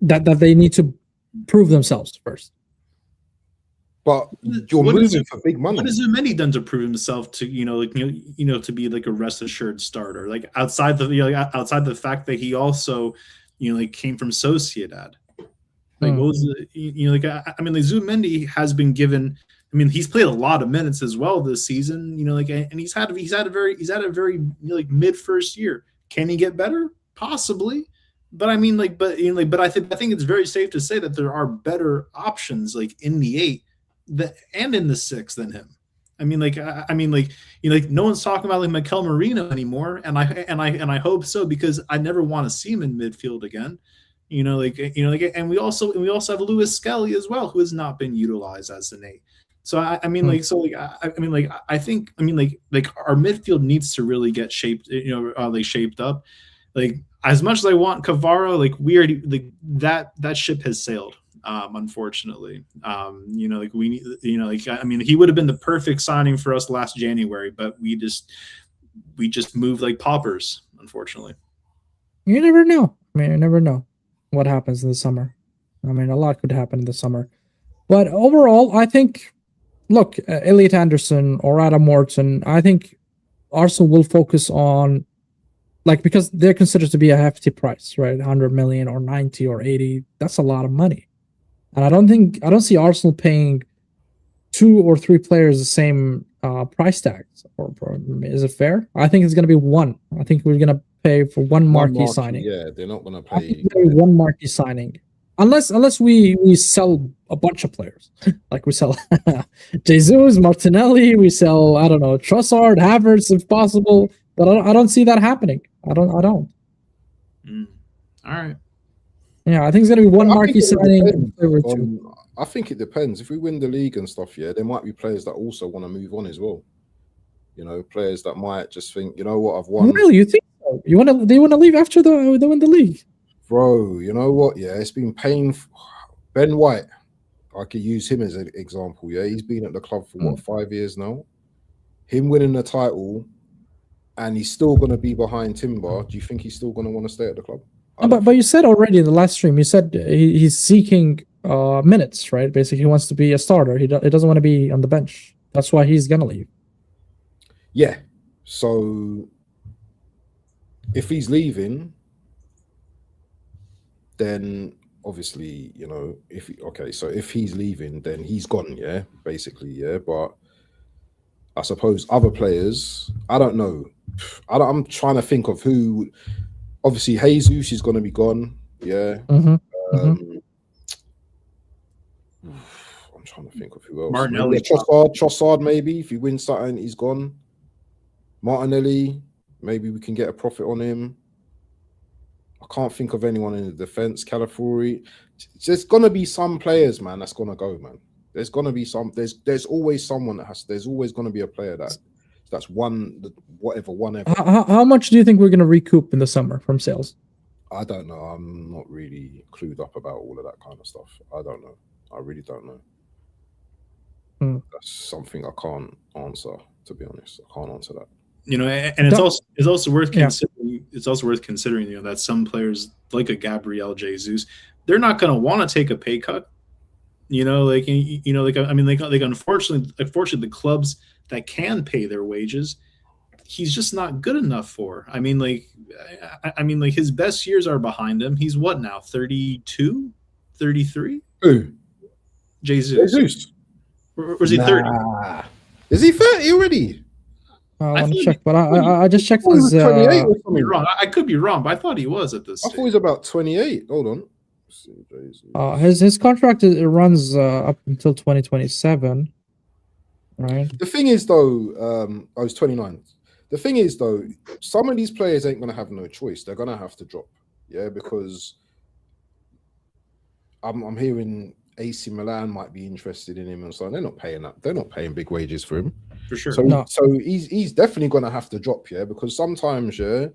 That they need to prove themselves first. But you're moving for big money. What has Zubimendi done to prove himself to to be like a rest assured starter? Like outside the fact that he also came from Sociedad. Like what was Zubimendi has been given. I mean, he's played a lot of minutes as well this season. And he's had a very mid first year. Can he get better? Possibly. But I mean, but I think it's very safe to say that there are better options in the 8. And in the 6 than him. No one's talking about Mikel Merino anymore, and I hope so, because I never want to see him in midfield again. And we also have Lewis Skelly as well, who has not been utilized as an 8. So I think our midfield needs to really get shaped, shaped up. As much as I want Kvara, we already that ship has sailed. Unfortunately, he would have been the perfect signing for us last January, but we just moved like paupers, unfortunately. You never know. You never know what happens in the summer. A lot could happen in the summer. But overall, I think, look, Elliot Anderson or Adam Morton, I think Arsenal will focus on, because they're considered to be a hefty price, right? 100 million or 90 or 80. That's a lot of money. And I don't see Arsenal paying 2 or 3 players the same price tags. Or is it fair? I think it's going to be 1. I think we're going to pay for one marquee signing. Yeah, they're not going to pay one marquee signing, unless we sell a bunch of players. We sell Jesus, Martinelli. We sell Trossard, Havertz, if possible. But I don't see that happening. I don't. All right. Yeah, I think it's gonna be one marquee signing. I think it depends. If we win the league and stuff, yeah, there might be players that also want to move on as well. You know, players that might just think, you know what, I've won. Really, you think so? They want to leave after they win the league? Bro, you know what? Yeah, it's been painful. Ben White, I could use him as an example. Yeah, he's been at the club for what, 5 years now. Him winning the title, and he's still going to be behind Timber. Do you think he's still going to want to stay at the club? But you said already in the last stream, you said he's seeking minutes, right? Basically, he wants to be a starter. He doesn't want to be on the bench. That's why he's gonna leave. Yeah. So if he's leaving, then obviously, you know, so if he's leaving, then he's gone. Yeah, basically, yeah. But I suppose other players, I don't know. I'm trying to think of who. Obviously, Jesus is going to be gone. Yeah. I'm trying to think of who else. Martinelli. Trossard, maybe. If he wins something, he's gone. Martinelli, maybe we can get a profit on him. I can't think of anyone in the defense. Calafiori. There's going to be some players, man, that's going to go, man. There's going to be some. There's always someone that has. There's always going to be a player that's one. How much do you think we're going to recoup in the summer from sales? I don't know. I'm not really clued up about all of that kind of stuff. I don't know. I really don't know. That's something I can't answer. To be honest, I can't answer that. You know, and it's also worth considering. Yeah. It's also worth considering, you know, that some players like a Gabriel Jesus, they're not going to want to take a pay cut. You know, like unfortunately, the clubs that can pay their wages, he's just not good enough for. I mean, his best years are behind him. He's what now? 32, 33? Who? Jesus. Or is he 30? Is he 30 already? I want to check, but I just checked his. 28 or something. I could be wrong, but I thought he was at this. I thought he was about 28. Hold on. His contract runs up until 2027. Right. The thing is, though, I was 29. The thing is, though, some of these players ain't going to have no choice. They're going to have to drop. Yeah, because I'm hearing AC Milan might be interested in him and so on. They're not paying that. They're not paying big wages for him. For sure. So he's definitely going to have to drop, yeah, because sometimes, yeah,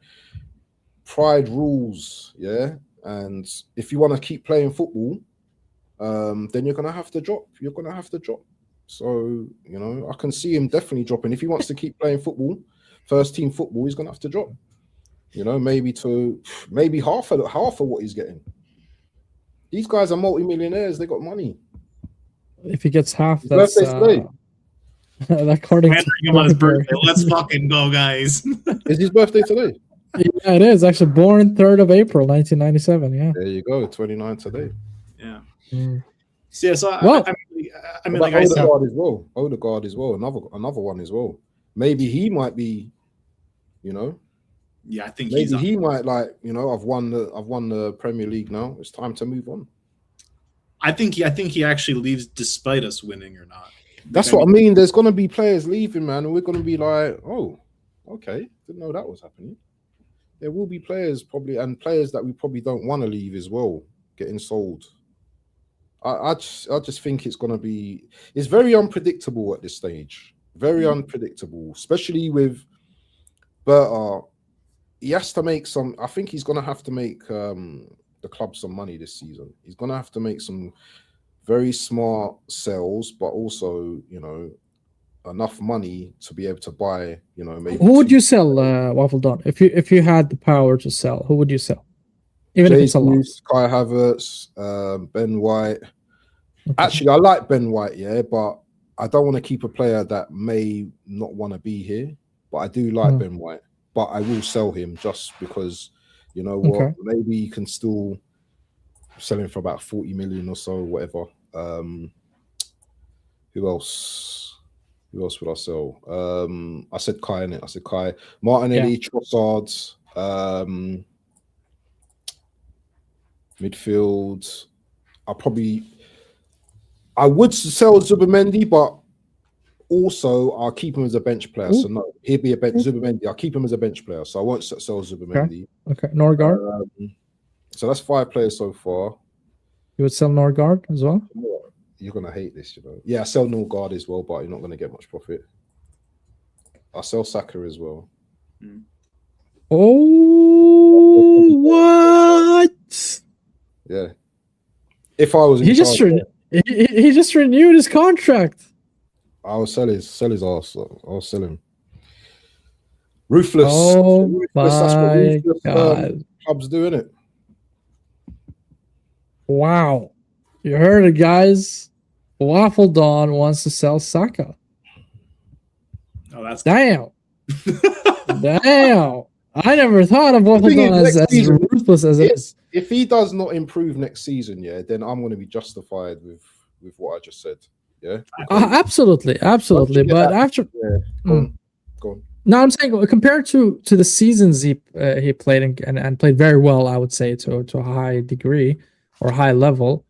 pride rules, yeah, and if you want to keep playing football, then you're going to have to drop. You're going to have to drop. So, you know, I can see him definitely dropping. If he wants to keep playing football, first team football, he's going to have to drop. You know, maybe half of what he's getting. These guys are multi-millionaires. They got money. If he gets half, his that's according to him on his birthday. Let's fucking go, guys. Is his birthday today? Yeah, it is actually born 3rd of April, 1997. Yeah. There you go, 29 today. Yeah. So, yeah. So I mean, like Odegaard as well. Another one as well. Maybe he might be, you know. Yeah, I think maybe he might, like, you know, I've won the Premier League now. It's time to move on. I think he actually leaves despite us winning or not. That's what I mean. There's gonna be players leaving, man, and we're gonna be like, oh, okay, didn't know that was happening. There will be players probably, and players that we probably don't want to leave as well, getting sold. I just think it's very unpredictable at this stage. Very unpredictable, especially with Berta. He has to make some. I think he's gonna have to make the club some money this season. He's gonna have to make some very smart sales, but also, you know, enough money to be able to buy, you know, maybe. Who would you sell, WaffleDon? If you had the power to sell, who would you sell? Even if it's a loss. Kai Havertz, Ben White. Okay. Actually, I like Ben White, yeah, but I don't want to keep a player that may not want to be here. But I do like Ben White. But I will sell him just because, you know what, maybe you can still sell him for about 40 million or so, whatever. Who else? Who else would I sell? I said Kai, innit? I said Kai. Martinelli, Trossard, midfield. I would sell Zubimendi, but Also, I'll keep him as a bench player. Ooh. So no, he'll be a bench. Zubimendi. I'll keep him as a bench player. So I won't sell Zubimendi. Okay. Norgard. So that's 5 players so far. You would sell Norgard as well? You're gonna hate this, you know. Yeah, I sell Norgard as well, but you're not gonna get much profit. I'll sell Saka as well. Oh, what? Yeah. If I was in he just renewed his contract. I'll sell his arse. I'll sell him. Ruthless. Oh That's what my ruthless, God. clubs doing it. Wow. You heard it, guys. WaffleDon wants to sell Saka. Oh, that's damn. Damn. I never thought of WaffleDon as ruthless as it is. If he does not improve next season, yeah, then I'm going to be justified with what I just said. Yeah. Absolutely. But after go on. No, I'm saying compared to the seasons he played and played very well, I would say to a high degree or high level.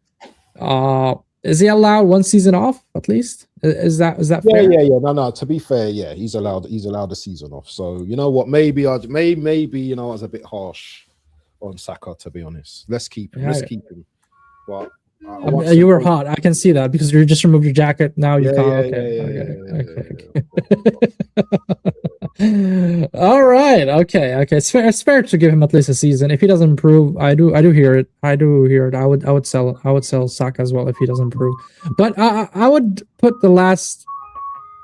Is he allowed 1 season off at least? Is that fair? Yeah. No. To be fair, yeah, he's allowed a season off. So you know what? Maybe I was a bit harsh on Saka, to be honest. Let's keep him. Keep him. But you were hot. I can see that because you just removed your jacket. Now you can't. Okay. All right. Okay. It's fair to give him at least a season. If he doesn't improve, I do hear it. I would sell Saka as well if he doesn't improve. But I would put the last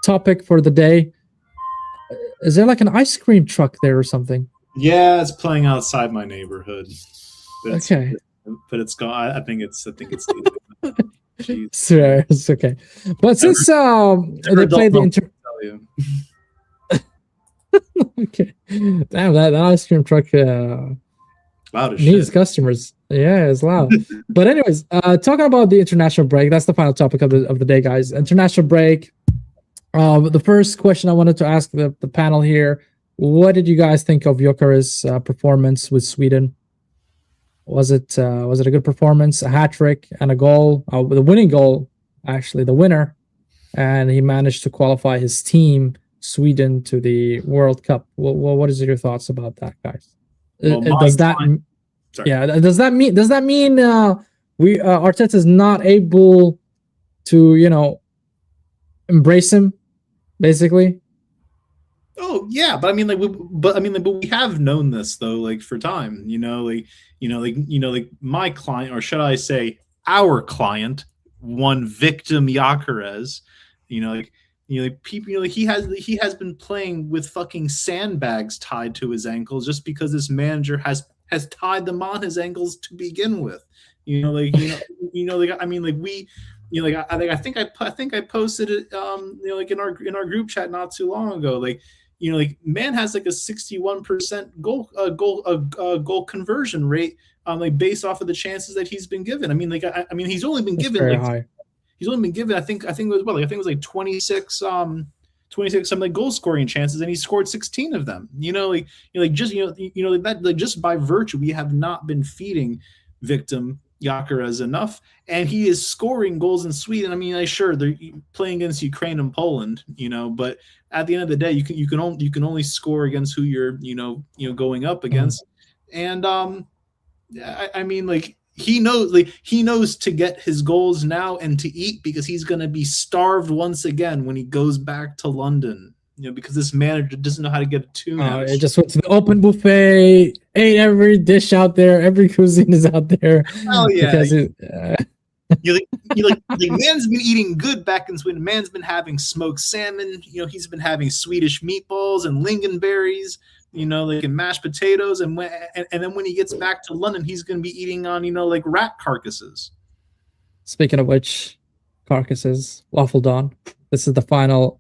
topic for the day. Is there like an ice cream truck there or something? Yeah, it's playing outside my neighborhood. Okay. But it's gone. I think it's. Sure, it's okay. But since they played the okay, damn that ice cream truck needs customers. Yeah, it's loud. But anyways, talking about the international break, that's the final topic of the day, guys. International break. The first question I wanted to ask the panel here: what did you guys think of Gyökeres' performance with Sweden? Was it a good performance? A hat trick and a goal, the winning goal, actually the winner, and he managed to qualify his team, Sweden, to the World Cup. What is your thoughts about that, guys? Does that mean Arteta is not able to embrace him, basically? Oh yeah, but we have known this though, like for time, like my client, or should I say our client, one victim Gyökeres, people, he has been playing with fucking sandbags tied to his ankles just because this manager has tied them on his ankles to begin with. I think I posted it in our group chat not too long ago, man has like a 61% goal conversion rate based off of the chances that he's been given. He's only been given he's only been given I think it was like 26 something goal scoring chances, and he scored 16 of them. Just by virtue, we have not been feeding victim Gyökeres enough, and he is scoring goals in Sweden. Sure, they're playing against Ukraine and Poland, but at the end of the day, you can only score against who you're going up against, and he knows to get his goals now and to eat, because he's going to be starved once again when he goes back to London. Because this manager doesn't know how to get a tune out. It just went to the open buffet, ate every dish out there, every cuisine is out there. Oh yeah, man's been eating good back in Sweden. Man's been having smoked salmon. He's been having Swedish meatballs and lingonberries. And mashed potatoes, and then when he gets back to London, he's going to be eating on rat carcasses. Speaking of which, carcasses, WaffleDon. This is the final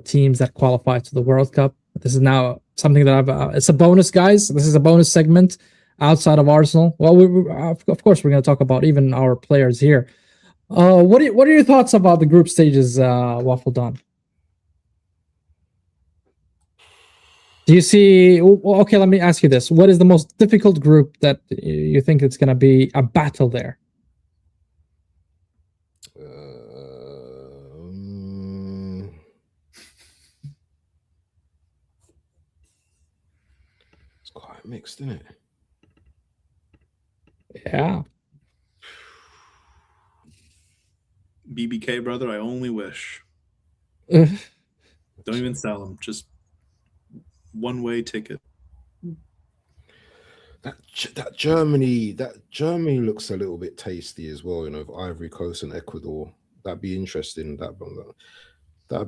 teams that qualify to the World Cup. This is now something that it's a bonus, guys. This is a bonus segment outside of Arsenal. Well, of course we're going to talk about even our players here. What are your thoughts about the group stages, WaffleDon? Do you see? Okay, let me ask you this: what is the most difficult group that you think it's going to be a battle there? mixed, isn't it? Yeah. BBK, brother, I only wish. Uh, Don't even sell them. Just one-way ticket. That Germany looks a little bit tasty as well. You know, Ivory Coast and Ecuador. That'd be interesting. That'd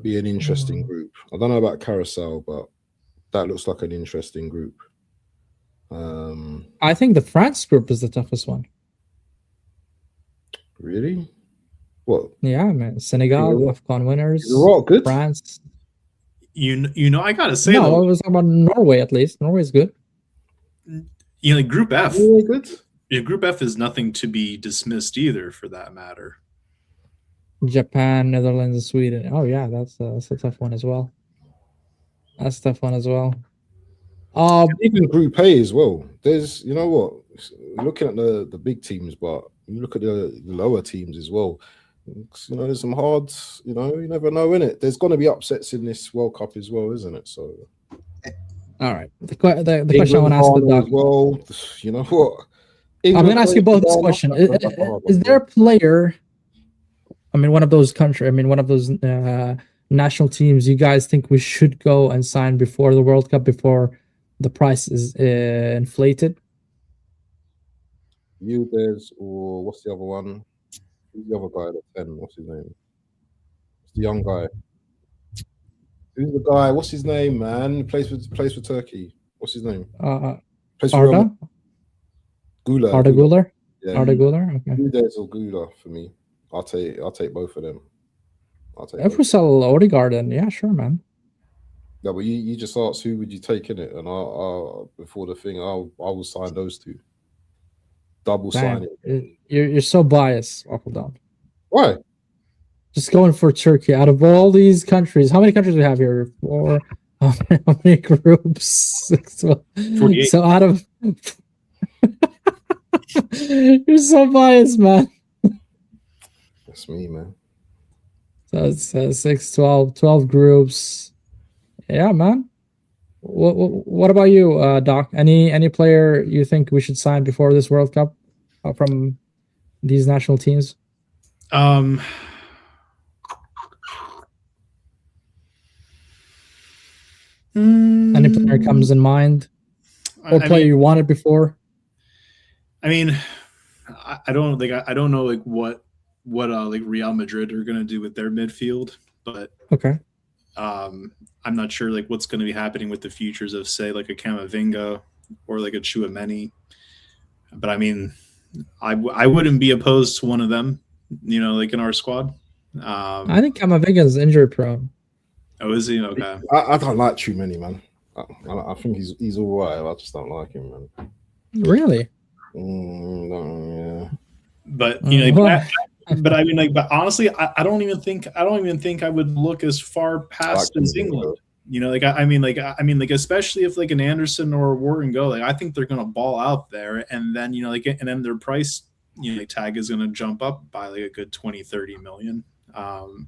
be an interesting group. I don't know about Carousel, but that looks like an interesting group. I think the France group is the toughest one. Really? What? Yeah, man. Senegal, AFCON winners. Good. France. You know, I gotta say No, though, I was talking about Norway at least. Norway's good. you know, like Group F. Really good. Yeah, Group F is nothing to be dismissed either, for that matter. Japan, Netherlands, and Sweden. Oh yeah, that's a tough one as well. That's a tough one as well. Even Group A as well. There's, you know what, looking at the big teams, but you look at the lower teams as well. You know, there's some hard. You know, you never know, innit? There's going to be upsets in this World Cup as well, isn't it? So, all right. The question I want to ask the doc. Well, you know what? I'm going to ask you both this question. Is there a player? I mean, one of those national teams you guys think we should go and sign before the World Cup, before the price is inflated? There's, or what's the other one? Who's the other guy? The 10. What's his name? It's the young guy. Who's the guy? What's his name, man? Plays for Turkey. What's his name? Plays for Arda? Güler. Arda Güler? Yeah. Arda Güler? Okay. There's or Güler for me. I'll take both of them. If we sell Odegaard, then yeah, sure, man. Yeah, but you just asked who would you take in it, and I'll before the thing, I will sign those two. Double signing. You're so biased, WaffleDon. Why? Just going for Turkey. Out of all these countries, how many countries do we have here? Four. How many groups? 48. So out of you're so biased, man. That's me, man. So it's 6, 12 groups. Yeah, man. What about you, Doc? Any player you think we should sign before this World Cup from these national teams? Any player comes in mind, or player you wanted before? I mean, I don't know like what like Real Madrid are gonna do with their midfield, but okay. I'm not sure like what's going to be happening with the futures of, say, like a Camavinga or like a Chouameni. But I mean, I wouldn't be opposed to one of them, you know, like in our squad. I think Camavinga is injury prone. Oh, is he? Okay. I don't like Chouameni, man. I think he's all right. I just don't like him, man. Really? Yeah. But you know, like, but I mean, like, but honestly, I don't even think I would look as far past as England. You know, like I mean, especially if like an Anderson or a Wharton go, like I think they're gonna ball out there, and then you know, like, and then their price, you know, tag is gonna jump up by like a good 20-30 million. To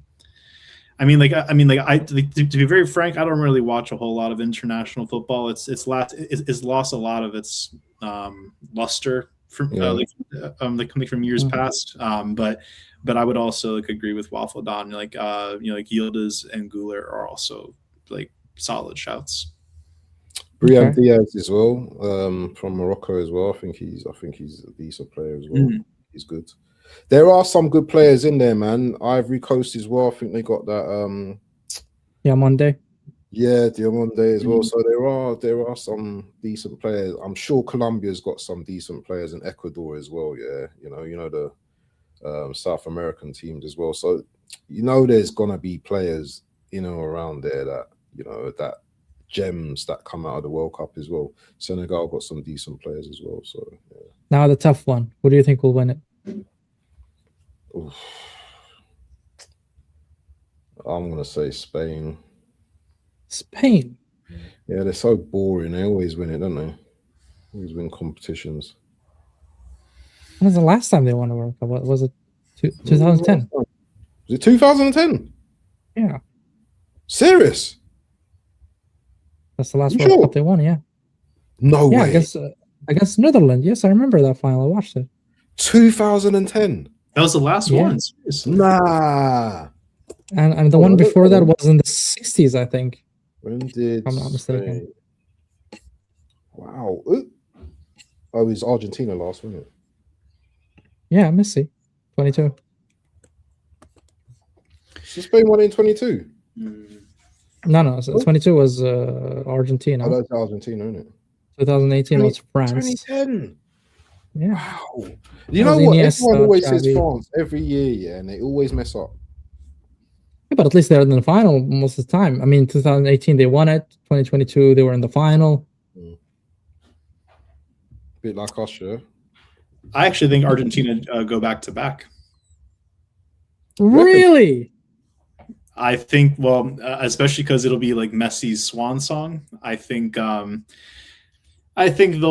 be very frank, I don't really watch a whole lot of international football. It's lost a lot of its luster from coming from years past. But I would also like agree with WaffleDon. Like you know, like Yildiz and Güler are also like solid shouts. Brahim Diaz as well, from Morocco as well. I think he's a decent player as well. He's good. There are some good players in there, man. Ivory Coast as well. I think they got that. Diomande. Yeah, Diomande as well. So there are some decent players. I'm sure Colombia's got some decent players, in Ecuador as well. Yeah, you know the South American teams as well. So you know there's gonna be players, you know, around there that, you know, that gems that come out of the World Cup as well. Senegal got some decent players as well. So yeah. Now the tough one. Who do you think will win it? Oof. I'm gonna say Spain. Spain. Yeah, they're so boring. They always win it, don't they? Always win competitions. When was the last time they won a World Cup? What was it? 2010. Was it 2010? Yeah. Serious? That's the last World Cup they won, yeah. No Yeah, way. against Netherlands. Yes, I remember that final. I watched it. 2010. That was the last Yeah. one. Seriously. Nah. And the Oh, one look, before that oh. was in the 60s, I think. When did If I'm not mistaken. Spain- Wow. Ooh. Oh, it was Argentina last, wasn't it? Yeah, Messi, 22. So Spain won in 22. No. So 22 was Argentina. Oh, that's Argentina, isn't it? 2018 was France. 2010. Yeah. Wow. You That know was what? Iniesta, Everyone always says Xavi. France every year, yeah, and they always mess up. Yeah, but at least they're in the final most of the time. I mean, 2018 they won it. 2022 they were in the final. Bit like us, yeah. I actually think Argentina go back to back. Really? I think, well, especially because it'll be like Messi's swan song. I think they'll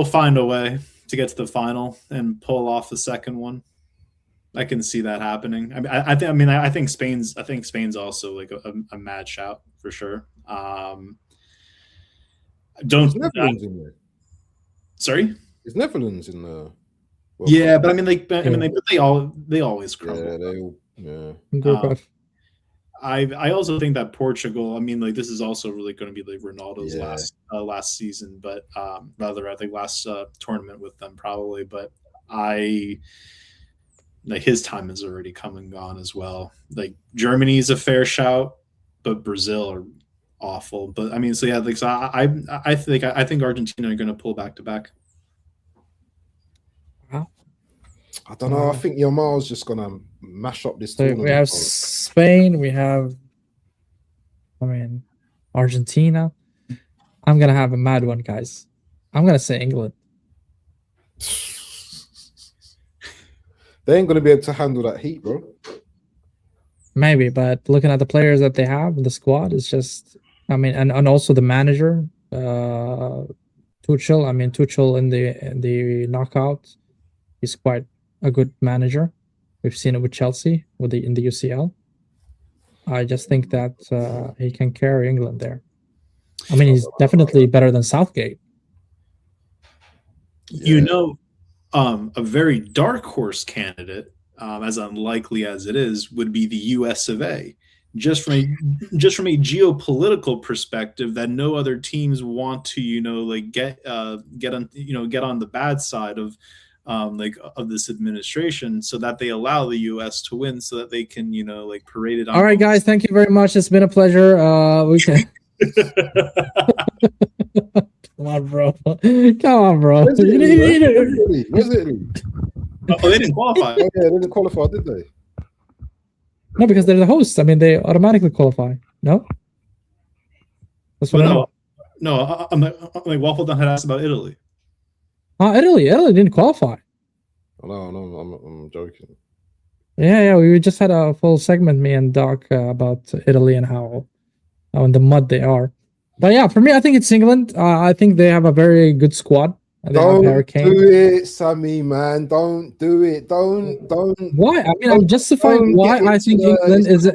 find a way to get to the final and pull off the second one. I can see that happening. I think Spain's also like a mad shout for sure. There's Netherlands in there. Sorry? There's Netherlands in the World Yeah, Cup. but I mean, they always crumble. Yeah, they all, yeah. Group F. I also think that Portugal. I mean, like this is also really going to be like Ronaldo's Yeah. last season, but rather I think last tournament with them probably. But his time is already come and gone as well. Like Germany's a fair shout, but Brazil are awful. But I mean, so yeah, like so I think Argentina are going to pull back to back. I don't know. I think Yamal's just gonna mash up this So tournament. we have Spain. We have, Argentina. I'm gonna have a mad one, guys. I'm gonna say England. They ain't gonna be able to handle that heat, bro. Maybe, but looking at the players that they have, the squad is just. And also the manager, Tuchel. Tuchel in the knockout, he's quite a good manager. We've seen it with Chelsea in the UCL. I just think that he can carry England there. I mean, he's definitely better than Southgate. Yeah. A very dark horse candidate, as unlikely as it is, would be the US of A. Just from a geopolitical perspective, that no other teams want to, get on the bad side of this administration, so that they allow the U.S. to win, so that they can, parade it on. All right, guys, thank you very much. It's been a pleasure. We can. Come on, bro. Where's Italy? Oh, they didn't qualify. Oh, yeah, they didn't qualify, did they? No, because they're the hosts. I mean, they automatically qualify. No. That's what I know. No. I'm like WaffleDon had asked about Italy. Italy didn't qualify. Oh, no, I'm joking. Yeah, we just had a full segment, me and Doc, about Italy and how in the mud they are. But yeah, for me, I think it's England. I think they have a very good squad. Don't do it, Sammy, man. Don't do it. Don't. Why? I mean, I'm justifying why I think England is.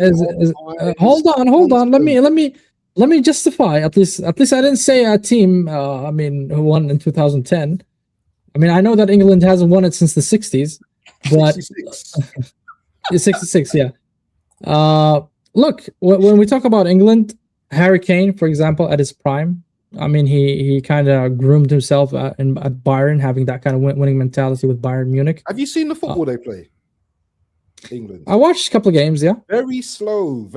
Hold on. Let me justify. At least I didn't say a team. Who won in 2010. I mean, I know that England hasn't won it since the 60s, but 66, yeah. Look, when we talk about England, Harry Kane, for example, at his prime, I mean, he kind of groomed himself at Bayern, having that kind of winning mentality with Bayern Munich. Have you seen the football they play? England. I watched a couple of games, yeah. Very slow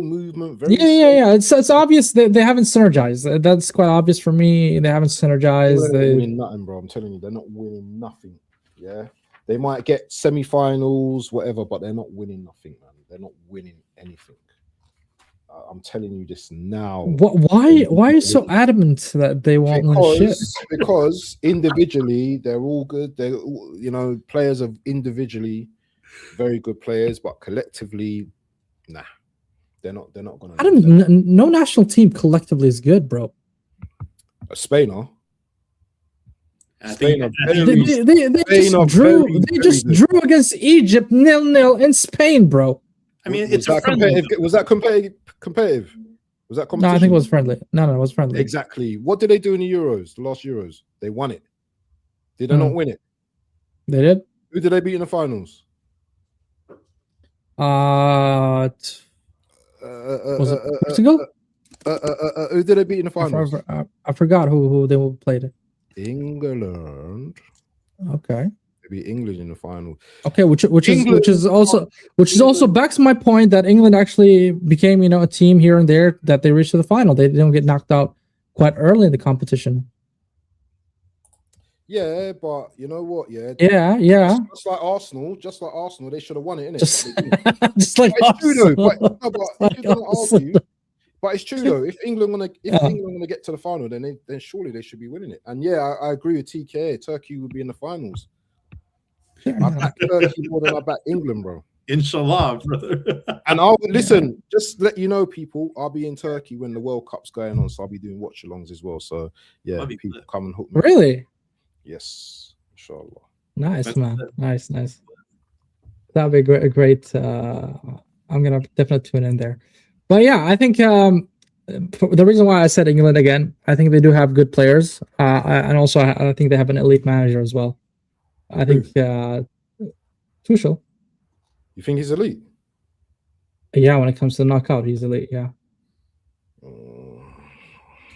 movement. Yeah. It's obvious that they haven't synergized. That's quite obvious for me. They haven't synergized. They're not winning nothing, bro. I'm telling you, they're not winning nothing. Yeah, they might get semi-finals, whatever, but they're not winning nothing, man. They're not winning anything. I'm telling you this now. Why are you so adamant that they won't win shit? Because individually they're all good. They're players are individually very good players, but collectively, nah, they're not gonna. No national team collectively is good, bro. Spain are. They just drew against Egypt 0-0 in Spain, bro. I mean, Was that competitive? Was that No, competition? I think it was friendly. No, it was friendly. Exactly. What did they do in the Euros? The last Euros, they won it. Did they not win it? They did. Who did they beat in the finals? Was it Portugal? Who did they beat in the finals? I forgot who they played it. England. Okay. Maybe England in the final. Okay, which is also backs my point that England actually became a team here and there that they reached to the final. They didn't get knocked out quite early in the competition. Yeah, but you know what? Yeah. Just like Arsenal, they should have won it, innit? Just like Arsenal. But it's true though. If England want to get to the final, then surely they should be winning it. And yeah, I agree with TK. Turkey would be in the finals. I back Turkey more than I back England, bro. Inshallah, brother. And I'll listen. Just let you know, people. I'll be in Turkey when the World Cup's going on, so I'll be doing watch-alongs as well. So yeah, people come and hook me. Really? Yes, inshallah. Nice, man. Nice. That'd be a great. I'm gonna definitely tune in there. But yeah, I think the reason why I said England again, I think they do have good players, and also I think they have an elite manager as well. I think Tuchel. You think he's elite? Yeah, when it comes to knockout, he's elite. Yeah.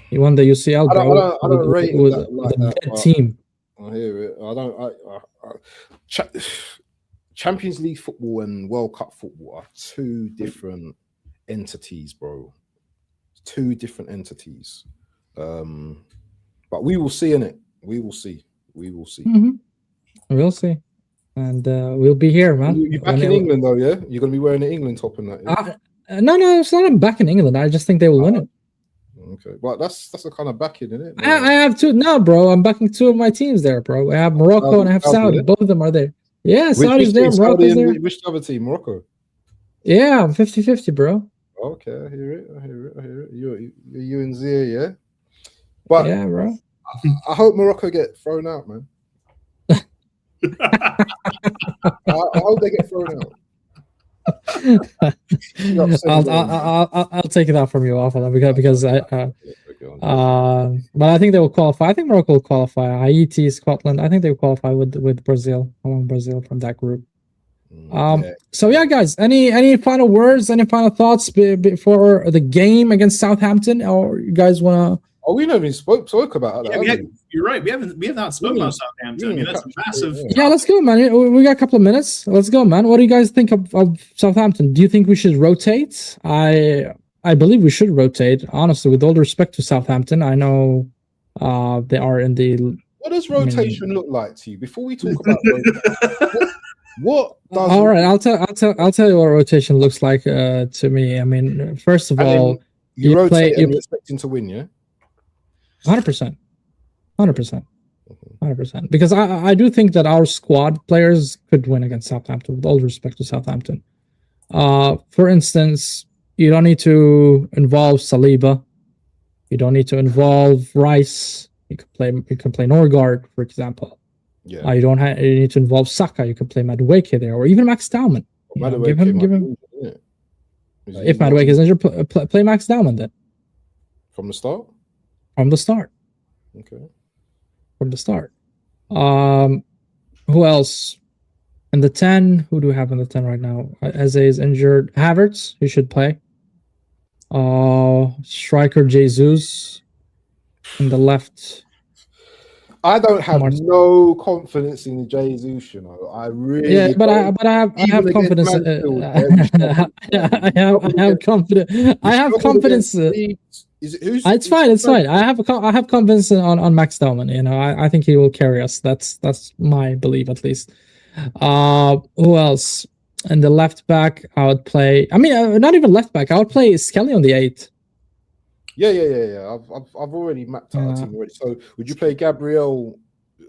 He won the UCL, bro. I don't rate him like that team. I hear it. I don't. Champions League football and World Cup football are two different entities, bro. Two different entities. But we will see in it. We will see. Mm-hmm. We'll see. And we'll be here, man. You're back in England, though, yeah? You're going to be wearing the England top and that, yeah? No, it's not. I'm back in England. I just think they will win it. Okay. Well, that's a kind of backing, isn't it? I have two. No, bro. I'm backing two of my teams there, bro. I have Morocco and I have Saudi. Yeah? Both of them are there. Yeah, Saudi's there. Morocco's there. Which other team? Morocco? Yeah, I'm 50-50, bro. Okay, I hear it. You and Zia, yeah? But yeah, bro. I hope Morocco get thrown out, man. I hope they get thrown out. I'll take it out from you, WaffleDon, because but I think they will qualify. I think Morocco will qualify. Haiti, Scotland. I think they will qualify with Brazil, along Brazil from that group. So yeah, guys. Any final words? Any final thoughts before the game against Southampton? Or you guys wanna? Oh, we never even spoke about that. You're right. We have not spoken about Southampton. I mean, that's massive. Yeah, let's go, man. We got a couple of minutes. Let's go, man. What do you guys think of Southampton? Do you think we should rotate? I believe we should rotate. Honestly, with all the respect to Southampton, I know they are in the. What does rotation look like to you? Before we talk about rotation, what does? All right, I'll tell you what rotation looks like to me. I mean, first of all, you rotate and you're expecting to win, yeah. 100%. Because I do think that our squad players could win against Southampton, with all respect to Southampton. For instance, you don't need to involve Saliba. You don't need to involve Rice. You can play Norgard, for example. Yeah. You need to involve Saka. You could play Madueke there, or even Max Dowman. Give him. If Madueke is injured, play Max Dowman then. From the start. Okay. From the start. Who else? In the 10, who do we have in the 10 right now? Eze is injured. Havertz, he should play. Striker Jesus in the left. I don't have no confidence in Jesus, you know. I really. Yeah, but I have confidence. I have confidence. I have confidence. It's fine. I have confidence on Max Dowman. You know, I think he will carry us. That's my belief, at least. Who else? And the left back, I would play. I mean, not even left back. I would play Skelly on the 8. Yeah. I've already mapped out a team already. So, would you play Gabriel?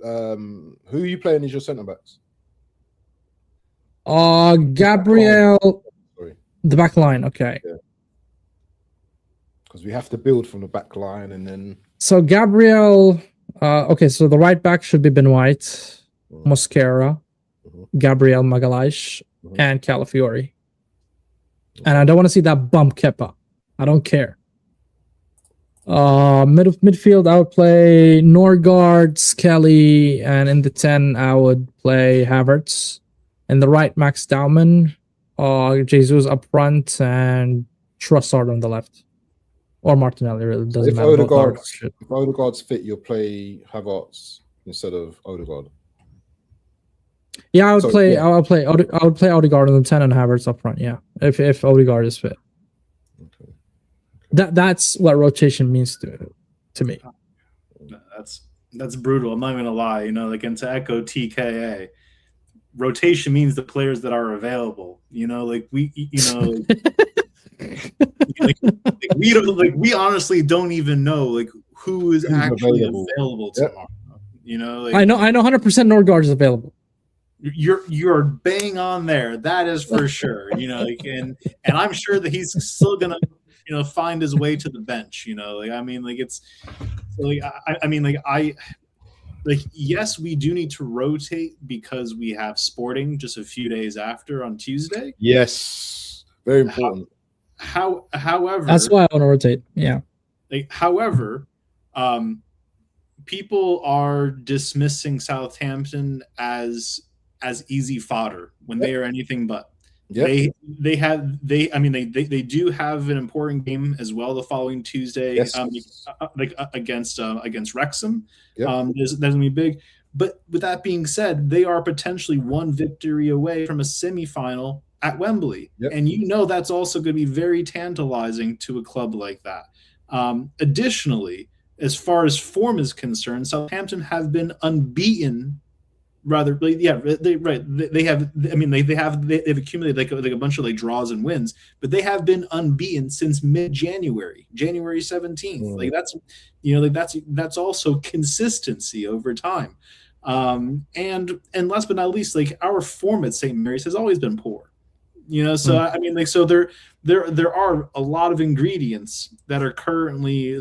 Who are you playing as your centre backs? Gabriel. The back line. Okay. Yeah. Because we have to build from the back line, and then. So Gabriel. Okay, so the right back should be Ben White, Mosquera, Gabriel Magalhaes, and Calafiori. And I don't want to see that bump Kepa. I don't care. Midfield, I would play Norgard, Skelly, and in the 10, I would play Havertz. In the right, Max Dowman, Jesus up front, and Trossard on the left. Or Martinelli, really doesn't matter. If Odegaard's fit, you'll play Havertz instead of Odegaard. Yeah, I would play Odegaard on the 10 and Havertz up front. Yeah, if Odegaard is fit. Okay. That's what rotation means to me. That's brutal. I'm not even gonna lie. And to echo TKA, rotation means the players that are available. We we honestly don't even know who is actually available tomorrow. I know 100% Norgard is available. You're bang on there. That is for sure. And I'm sure that he's still gonna find his way to the bench. Yes, we do need to rotate because we have Sporting just a few days after on Tuesday. Yes, very important. However, that's why I want to rotate. Yeah. However, people are dismissing Southampton as easy fodder when they are anything but. Yep. They do have an important game as well the following Tuesday. Yes. Against Wrexham. Yep. That's gonna be big. But with that being said, they are potentially one victory away from a semifinal at Wembley. Yep. And that's also going to be very tantalizing to a club like that. Additionally, as far as form is concerned, Southampton have been unbeaten. They've accumulated like a bunch of draws and wins, but they have been unbeaten since mid-January, January 17th. That's also consistency over time. And last but not least, our form at St. Mary's has always been poor. So there are a lot of ingredients that are currently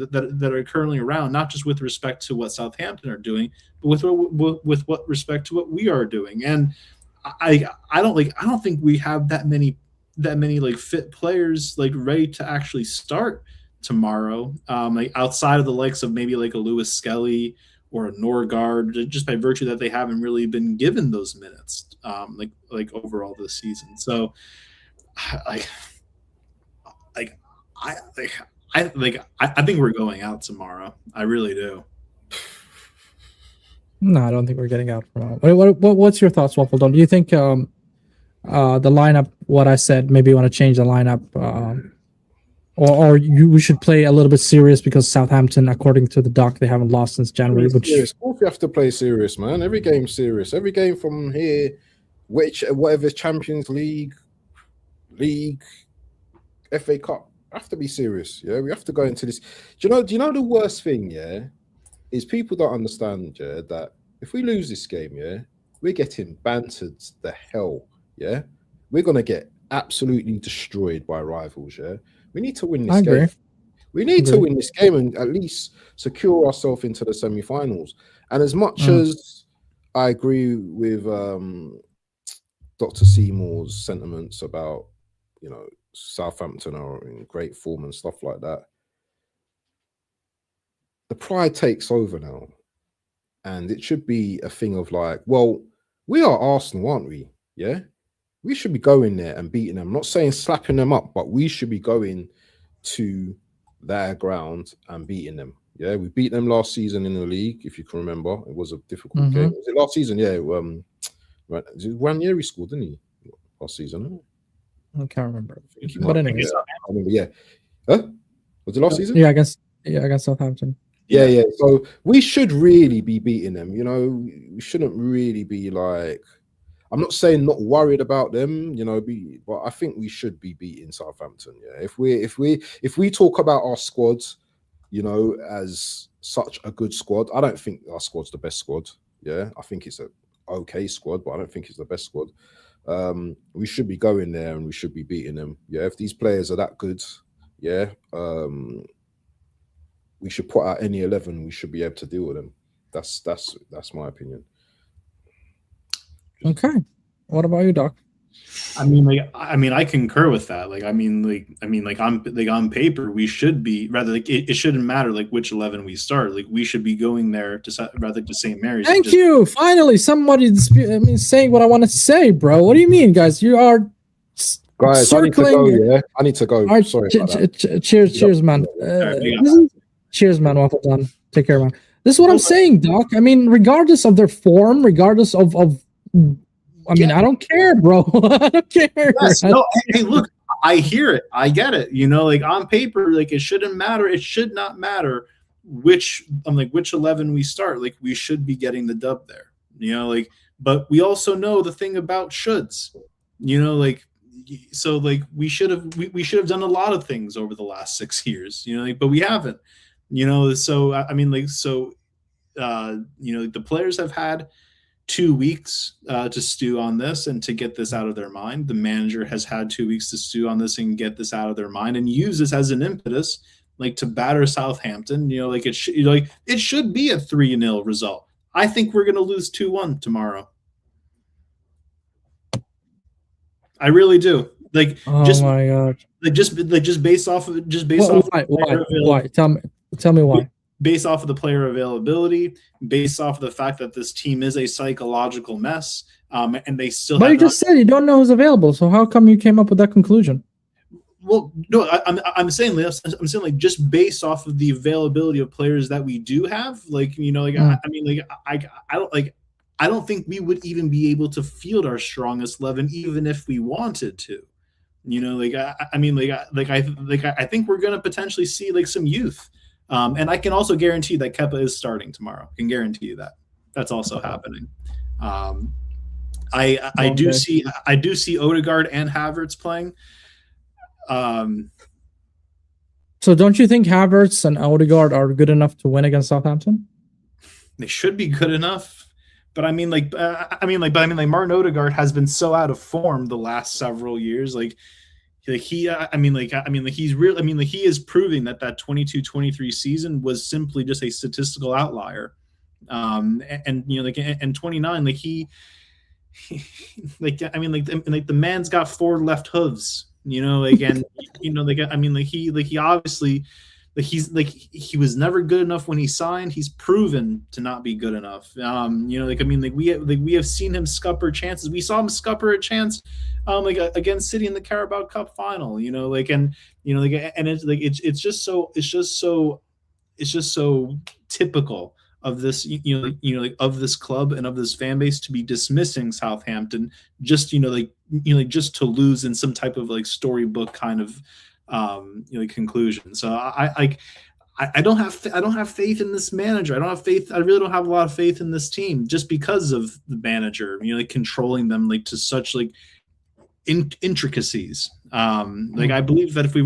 around, not just with respect to what Southampton are doing, but with what respect to what we are doing. And I don't think we have that many fit players ready to actually start tomorrow. Outside of the likes of maybe a Lewis Skelly or a Norgard, just by virtue that they haven't really been given those minutes overall this season. So I think we're going out tomorrow. I really do. No, I don't think we're getting out tomorrow. What's your thoughts, WaffleDon? Do you think the lineup, what I said, maybe you want to change the lineup, or we should play a little bit serious because Southampton, according to the doc, they haven't lost since January. Of course, we have to play serious, man. Every game's serious. Every game from here, whatever Champions League, FA Cup, have to be serious. Yeah, we have to go into this. Do you know the worst thing? Yeah, is people don't understand. Yeah, that if we lose this game, yeah, we're getting bantered the hell. Yeah, we're gonna get absolutely destroyed by rivals. Yeah, we need to win this game. We need to win this game and at least secure ourselves into the semi-finals. And as much as I agree with Dr. Seymour's sentiments about Southampton are in great form and stuff like that, the pride takes over now, and it should be a thing of well, we are Arsenal, aren't we? Yeah, we should be going there and beating them. I'm not saying slapping them up, but we should be going to their ground and beating them. Yeah, we beat them last season in the league, if you can remember. It was a difficult game. Was it last season? Yeah, Ranieri scored, didn't he? Last season. I can't remember. But anyway, I remember. Yeah. Huh? Was it last season? Yeah, against Southampton. Yeah. So we should really be beating them. We shouldn't really be I'm not saying not worried about them, but I think we should be beating Southampton. Yeah. If we talk about our squads, as such a good squad, I don't think our squad's the best squad. Yeah. I think it's a okay squad, but I don't think it's the best squad. We should be going there and we should be beating them. Yeah. If these players are that good, yeah, we should put out any 11. We should be able to deal with them. That's my opinion. Okay. What about you, Doc? I mean, I concur with that. On paper, we should be rather it shouldn't matter which 11 we start. We should be going there to St. Mary's. Thank you. Finally, somebody saying what I want to say, bro. What do you mean, guys? You are guys circling. I need to go. Right, sorry. Cheers, man. Cheers, man. WaffleDon. Take care, man. This is what I'm saying, Doc. I mean, regardless of their form, regardless of I mean, I don't care, bro. I don't care. Yes, no, hey, look, I hear it. I get it. On paper, it shouldn't matter. It should not matter which 11 we start. We should be getting the dub there. But we also know the thing about shoulds. So we should have done a lot of things over the last 6 years. But we haven't. So I mean, the players have had 2 weeks to stew on this and to get this out of their mind. The manager has had 2 weeks to stew on this and get this out of their mind and use this as an impetus, to batter Southampton. It should be a 3-0 result. I think we're going to lose 2-1 tomorrow. I really do. Oh my god. Just based off why? Tell me why. Based off of the player availability, based off of the fact that this team is a psychological mess, and they still. But you just said you don't know who's available, so how come you came up with that conclusion? Well, no, I'm saying just based off of the availability of players that we do have, I don't think we would even be able to field our strongest 11 even if we wanted to. I think we're going to potentially see some youth. And I can also guarantee that Kepa is starting tomorrow. I can guarantee you that. That's also happening. I do see Odegaard and Havertz playing. So don't you think Havertz and Odegaard are good enough to win against Southampton? They should be good enough. But Martin Odegaard has been so out of form the last several years. He is proving that 22-23 season was simply just a statistical outlier. And 29, the man's got 4 left hooves, he obviously he was never good enough when he signed. He's proven to not be good enough. We have seen him scupper chances. We saw him scupper a chance against City in the Carabao Cup final, it's just so typical of this, of this club and of this fan base to be dismissing Southampton just just to lose in some type of storybook kind of conclusion. So I don't have faith in this manager. I really don't have a lot of faith in this team just because of the manager, controlling them to such intricacies. I believe that if we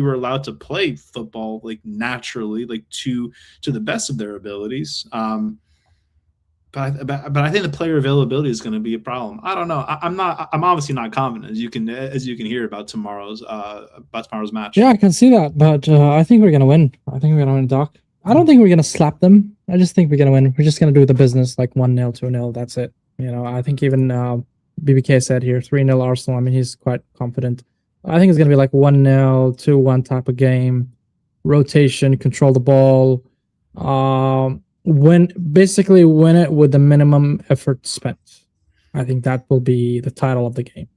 were allowed to play football naturally, to the best of their abilities, but I think the player availability is going to be a problem. I don't know. I'm obviously not confident as you can hear about tomorrow's match. Yeah, I can see that, but I think we're going to win. I think we're going to win, Doc. I don't think we're going to slap them. I just think we're going to win. We're just going to do the business 1-0, 2-0. That's it. I think even BBK said here 3-0 Arsenal. I mean, he's quite confident. I think it's going to be 1-0, 2-1 type of game. Rotation, control the ball. Win it with the minimum effort spent. I think that will be the title of the game.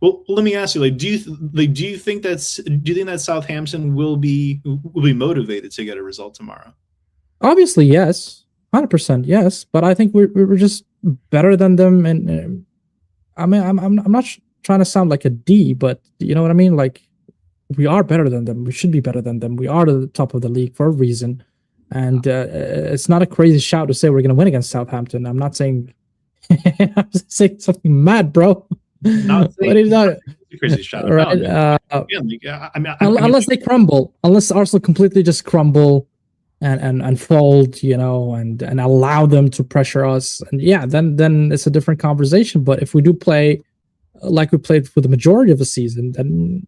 Well, let me ask you: do you think that Southampton will be motivated to get a result tomorrow? Obviously, yes, 100% yes. But I think we're just better than them, and I mean, I'm not trying to sound like a D, but you know what I mean. We are better than them. We should be better than them. We are the top of the league for a reason. And it's not a crazy shout to say we're going to win against Southampton. I'm not saying I'm saying something mad, bro. Not saying a crazy shout. Right? No, unless they crumble, unless Arsenal completely just crumble and fold, and allow them to pressure us, and then it's a different conversation. But if we do play like we played for the majority of the season, then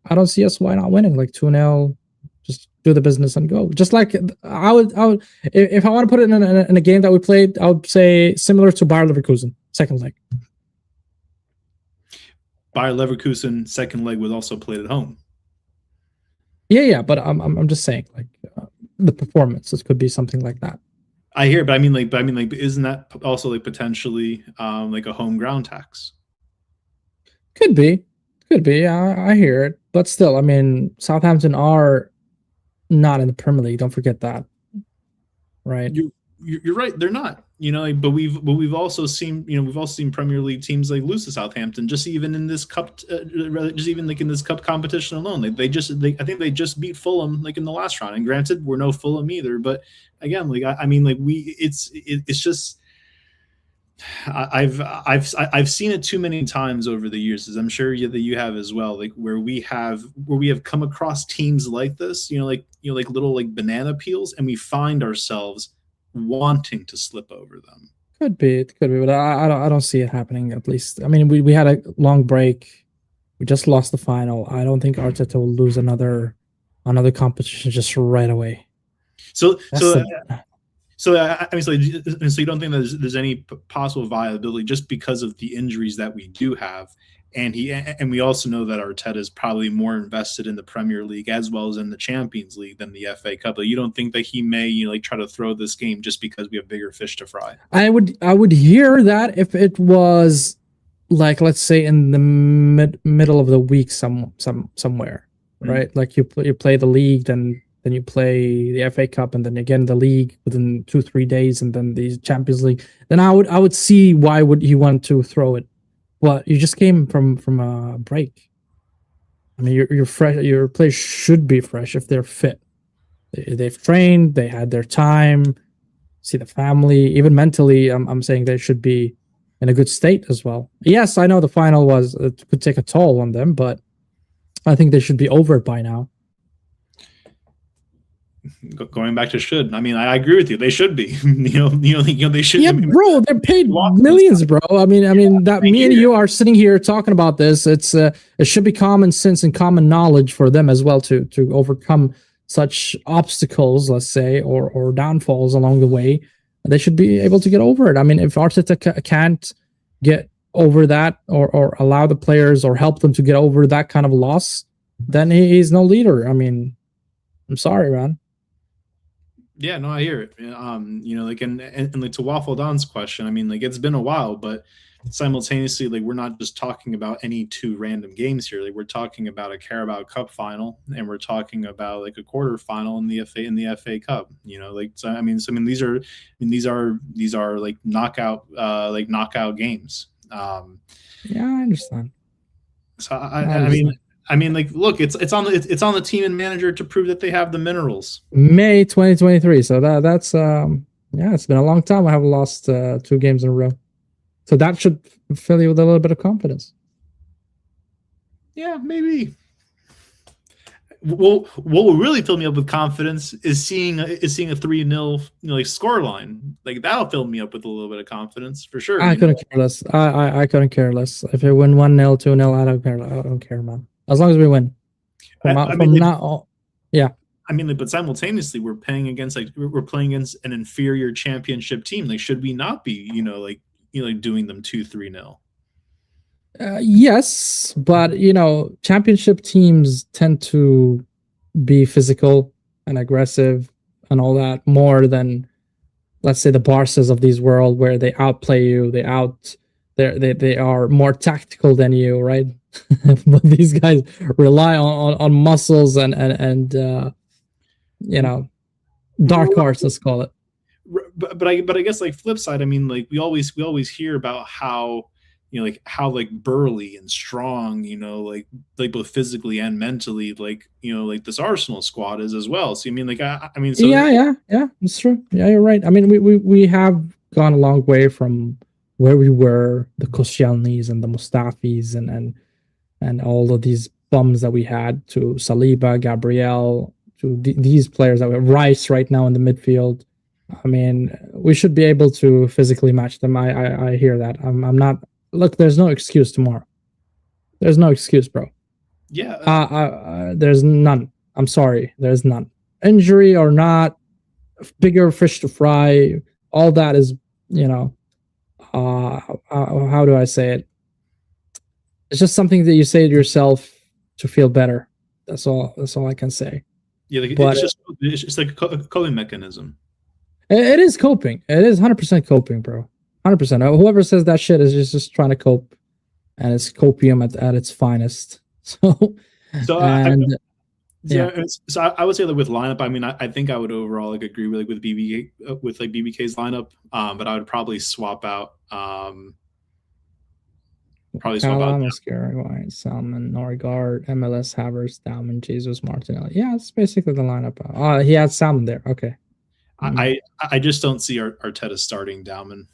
I don't see us why not winning 2-0. Just do the business and go. Just like I would, if I want to put it in a game that we played, I would say similar to Bayer Leverkusen, second leg. Bayer Leverkusen second leg was also played at home. Yeah, but I'm just saying, like, the performances could be something like that. I hear, but I mean, isn't that also like potentially like a home ground tax? Could be. I hear it, but still, I mean, Southampton are not in the Premier League. Don't forget that, right? You're right. They're not. But we've also seen Premier League teams like lose to Southampton. Just even in this cup, in this cup competition alone, I think they just beat Fulham like in the last round. And granted, we're no Fulham either, but again, it's just. I've seen it too many times over the years, as I'm sure that you have as well. Like where we have come across teams like this, like little like banana peels, and we find ourselves wanting to slip over them. Could be, but I don't see it happening. At least, I mean, we had a long break. We just lost the final. I don't think Arteta will lose another competition just right away. So you don't think there's any possible viability just because of the injuries that we do have, and we also know that Arteta is probably more invested in the Premier League as well as in the Champions League than the FA Cup. But you don't think that he may try to throw this game just because we have bigger fish to fry? I would hear that if it was like, let's say, in the middle of the week somewhere, right? Like you play the league, then you play the FA Cup, and then again the league within 2-3 days, and then the Champions League. Then I would see why would he want to throw it. But you just came from a break. I mean, you're fresh. Your players should be fresh if they're fit. They've trained. They had their time. See the family. Even mentally, I'm saying they should be in a good state as well. Yes, I know the final could take a toll on them, but I think they should be over it by now. Going back to should, I mean, I agree with you. They should be. They should. Yeah, bro, they're paid millions, bro. I mean that me and you are sitting here talking about this. It should be common sense and common knowledge for them as well to overcome such obstacles, let's say, or downfalls along the way. They should be able to get over it. I mean, if Arteta can't get over that, or allow the players or help them to get over that kind of loss, then he's no leader. I mean, I'm sorry, man. Yeah, no, I hear it. And like to WaffleDon's question, I mean, like it's been a while, but simultaneously, like we're not just talking about any two random games here. Like we're talking about a Carabao Cup final, and we're talking about like a quarterfinal in the FA Cup. These are like knockout games. Yeah, I understand. So I mean, like, look, it's on the team and manager to prove that they have the minerals. May 2023. So that's it's been a long time. I haven't lost 2 games in a row. So that should fill you with a little bit of confidence. Yeah, maybe. Well, what will really fill me up with confidence is seeing a 3-0 score line. Like that'll fill me up with a little bit of confidence for sure. I couldn't care less. I couldn't care less. If it win 1-0, 2-0, I don't care, man. As long as we win. Yeah. I mean, but simultaneously, we're playing against an inferior championship team. Like, should we not be, doing them 2-3-0? Yes, but championship teams tend to be physical and aggressive and all that more than, let's say, the Barças of this world, where they outplay you. They are more tactical than you, right? But these guys rely on muscles and dark arts, let's call it. But I guess, like, flip side, I mean, like we always hear about how how burly and strong, like both physically and mentally, like this Arsenal squad is as well. So I mean, yeah, it's true. Yeah, you're right. I mean, we have gone a long way from where we were, the Koscielnys and the Mustafis and all of these bums that we had, to Saliba, Gabriel, to these players that we have, Rice right now in the midfield. I mean, we should be able to physically match them. I hear that. I'm not. Look, there's no excuse tomorrow. There's no excuse, bro. Yeah. There's none. I'm sorry. There's none. Injury or not, bigger fish to fry. All that is, how do I say it? It's just something that you say to yourself to feel better. That's all I can say. Yeah, like, But it's like a coping mechanism. it is coping. It is 100% coping, bro. 100%. Whoever says that shit is just trying to cope, and it's copium at its finest. So and so I would say that with lineup, I mean, I think I would overall like agree with BBK's lineup, but I would probably swap out Muscari, White, Salmon, Norgard, MLS, Havertz, Dalman, Jesus, Martinelli. Yeah, it's basically the lineup. He had Salmon there. Okay. I just don't see Arteta starting Dalman.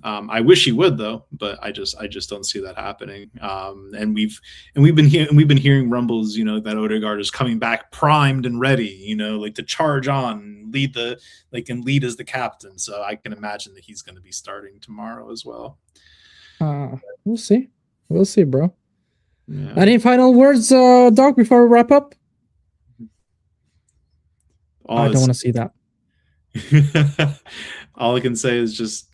I wish he would though, but I just don't see that happening. And we've been hearing rumbles, you know, that Odegaard is coming back primed and ready, you know, like to charge on, lead as the captain. So I can imagine that he's going to be starting tomorrow as well. We'll see. We'll see, bro. Yeah. Any final words, Doc, before we wrap up? I don't want to see that. All I can say is just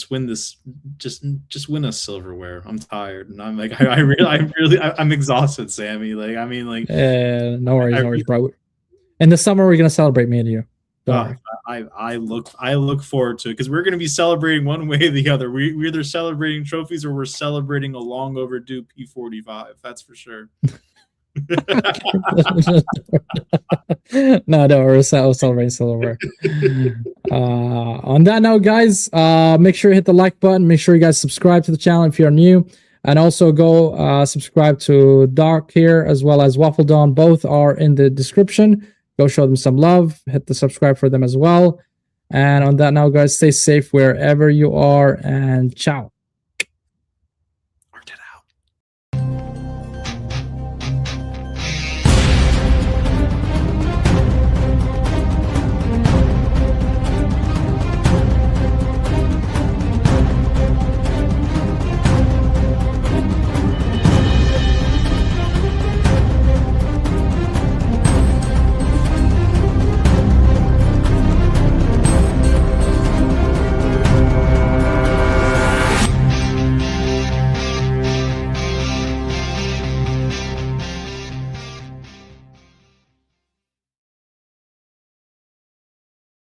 win this, just win us silverware. I'm tired, and I'm like, I'm exhausted, Sammy. Like, I mean, like, no worries, bro. In the summer, we're gonna celebrate, me and you. I look forward to it, because we're going to be celebrating one way or the other. We're either celebrating trophies or we're celebrating a long overdue P45. That's for sure. No, we're celebrating silverware. On that note, guys, make sure you hit the like button. Make sure you guys subscribe to the channel if you're new, and also go subscribe to Doc here as well as WaffleDon. Both are in the description. Go show them some love. Hit the subscribe for them as well. And on that note, guys, stay safe wherever you are, and ciao.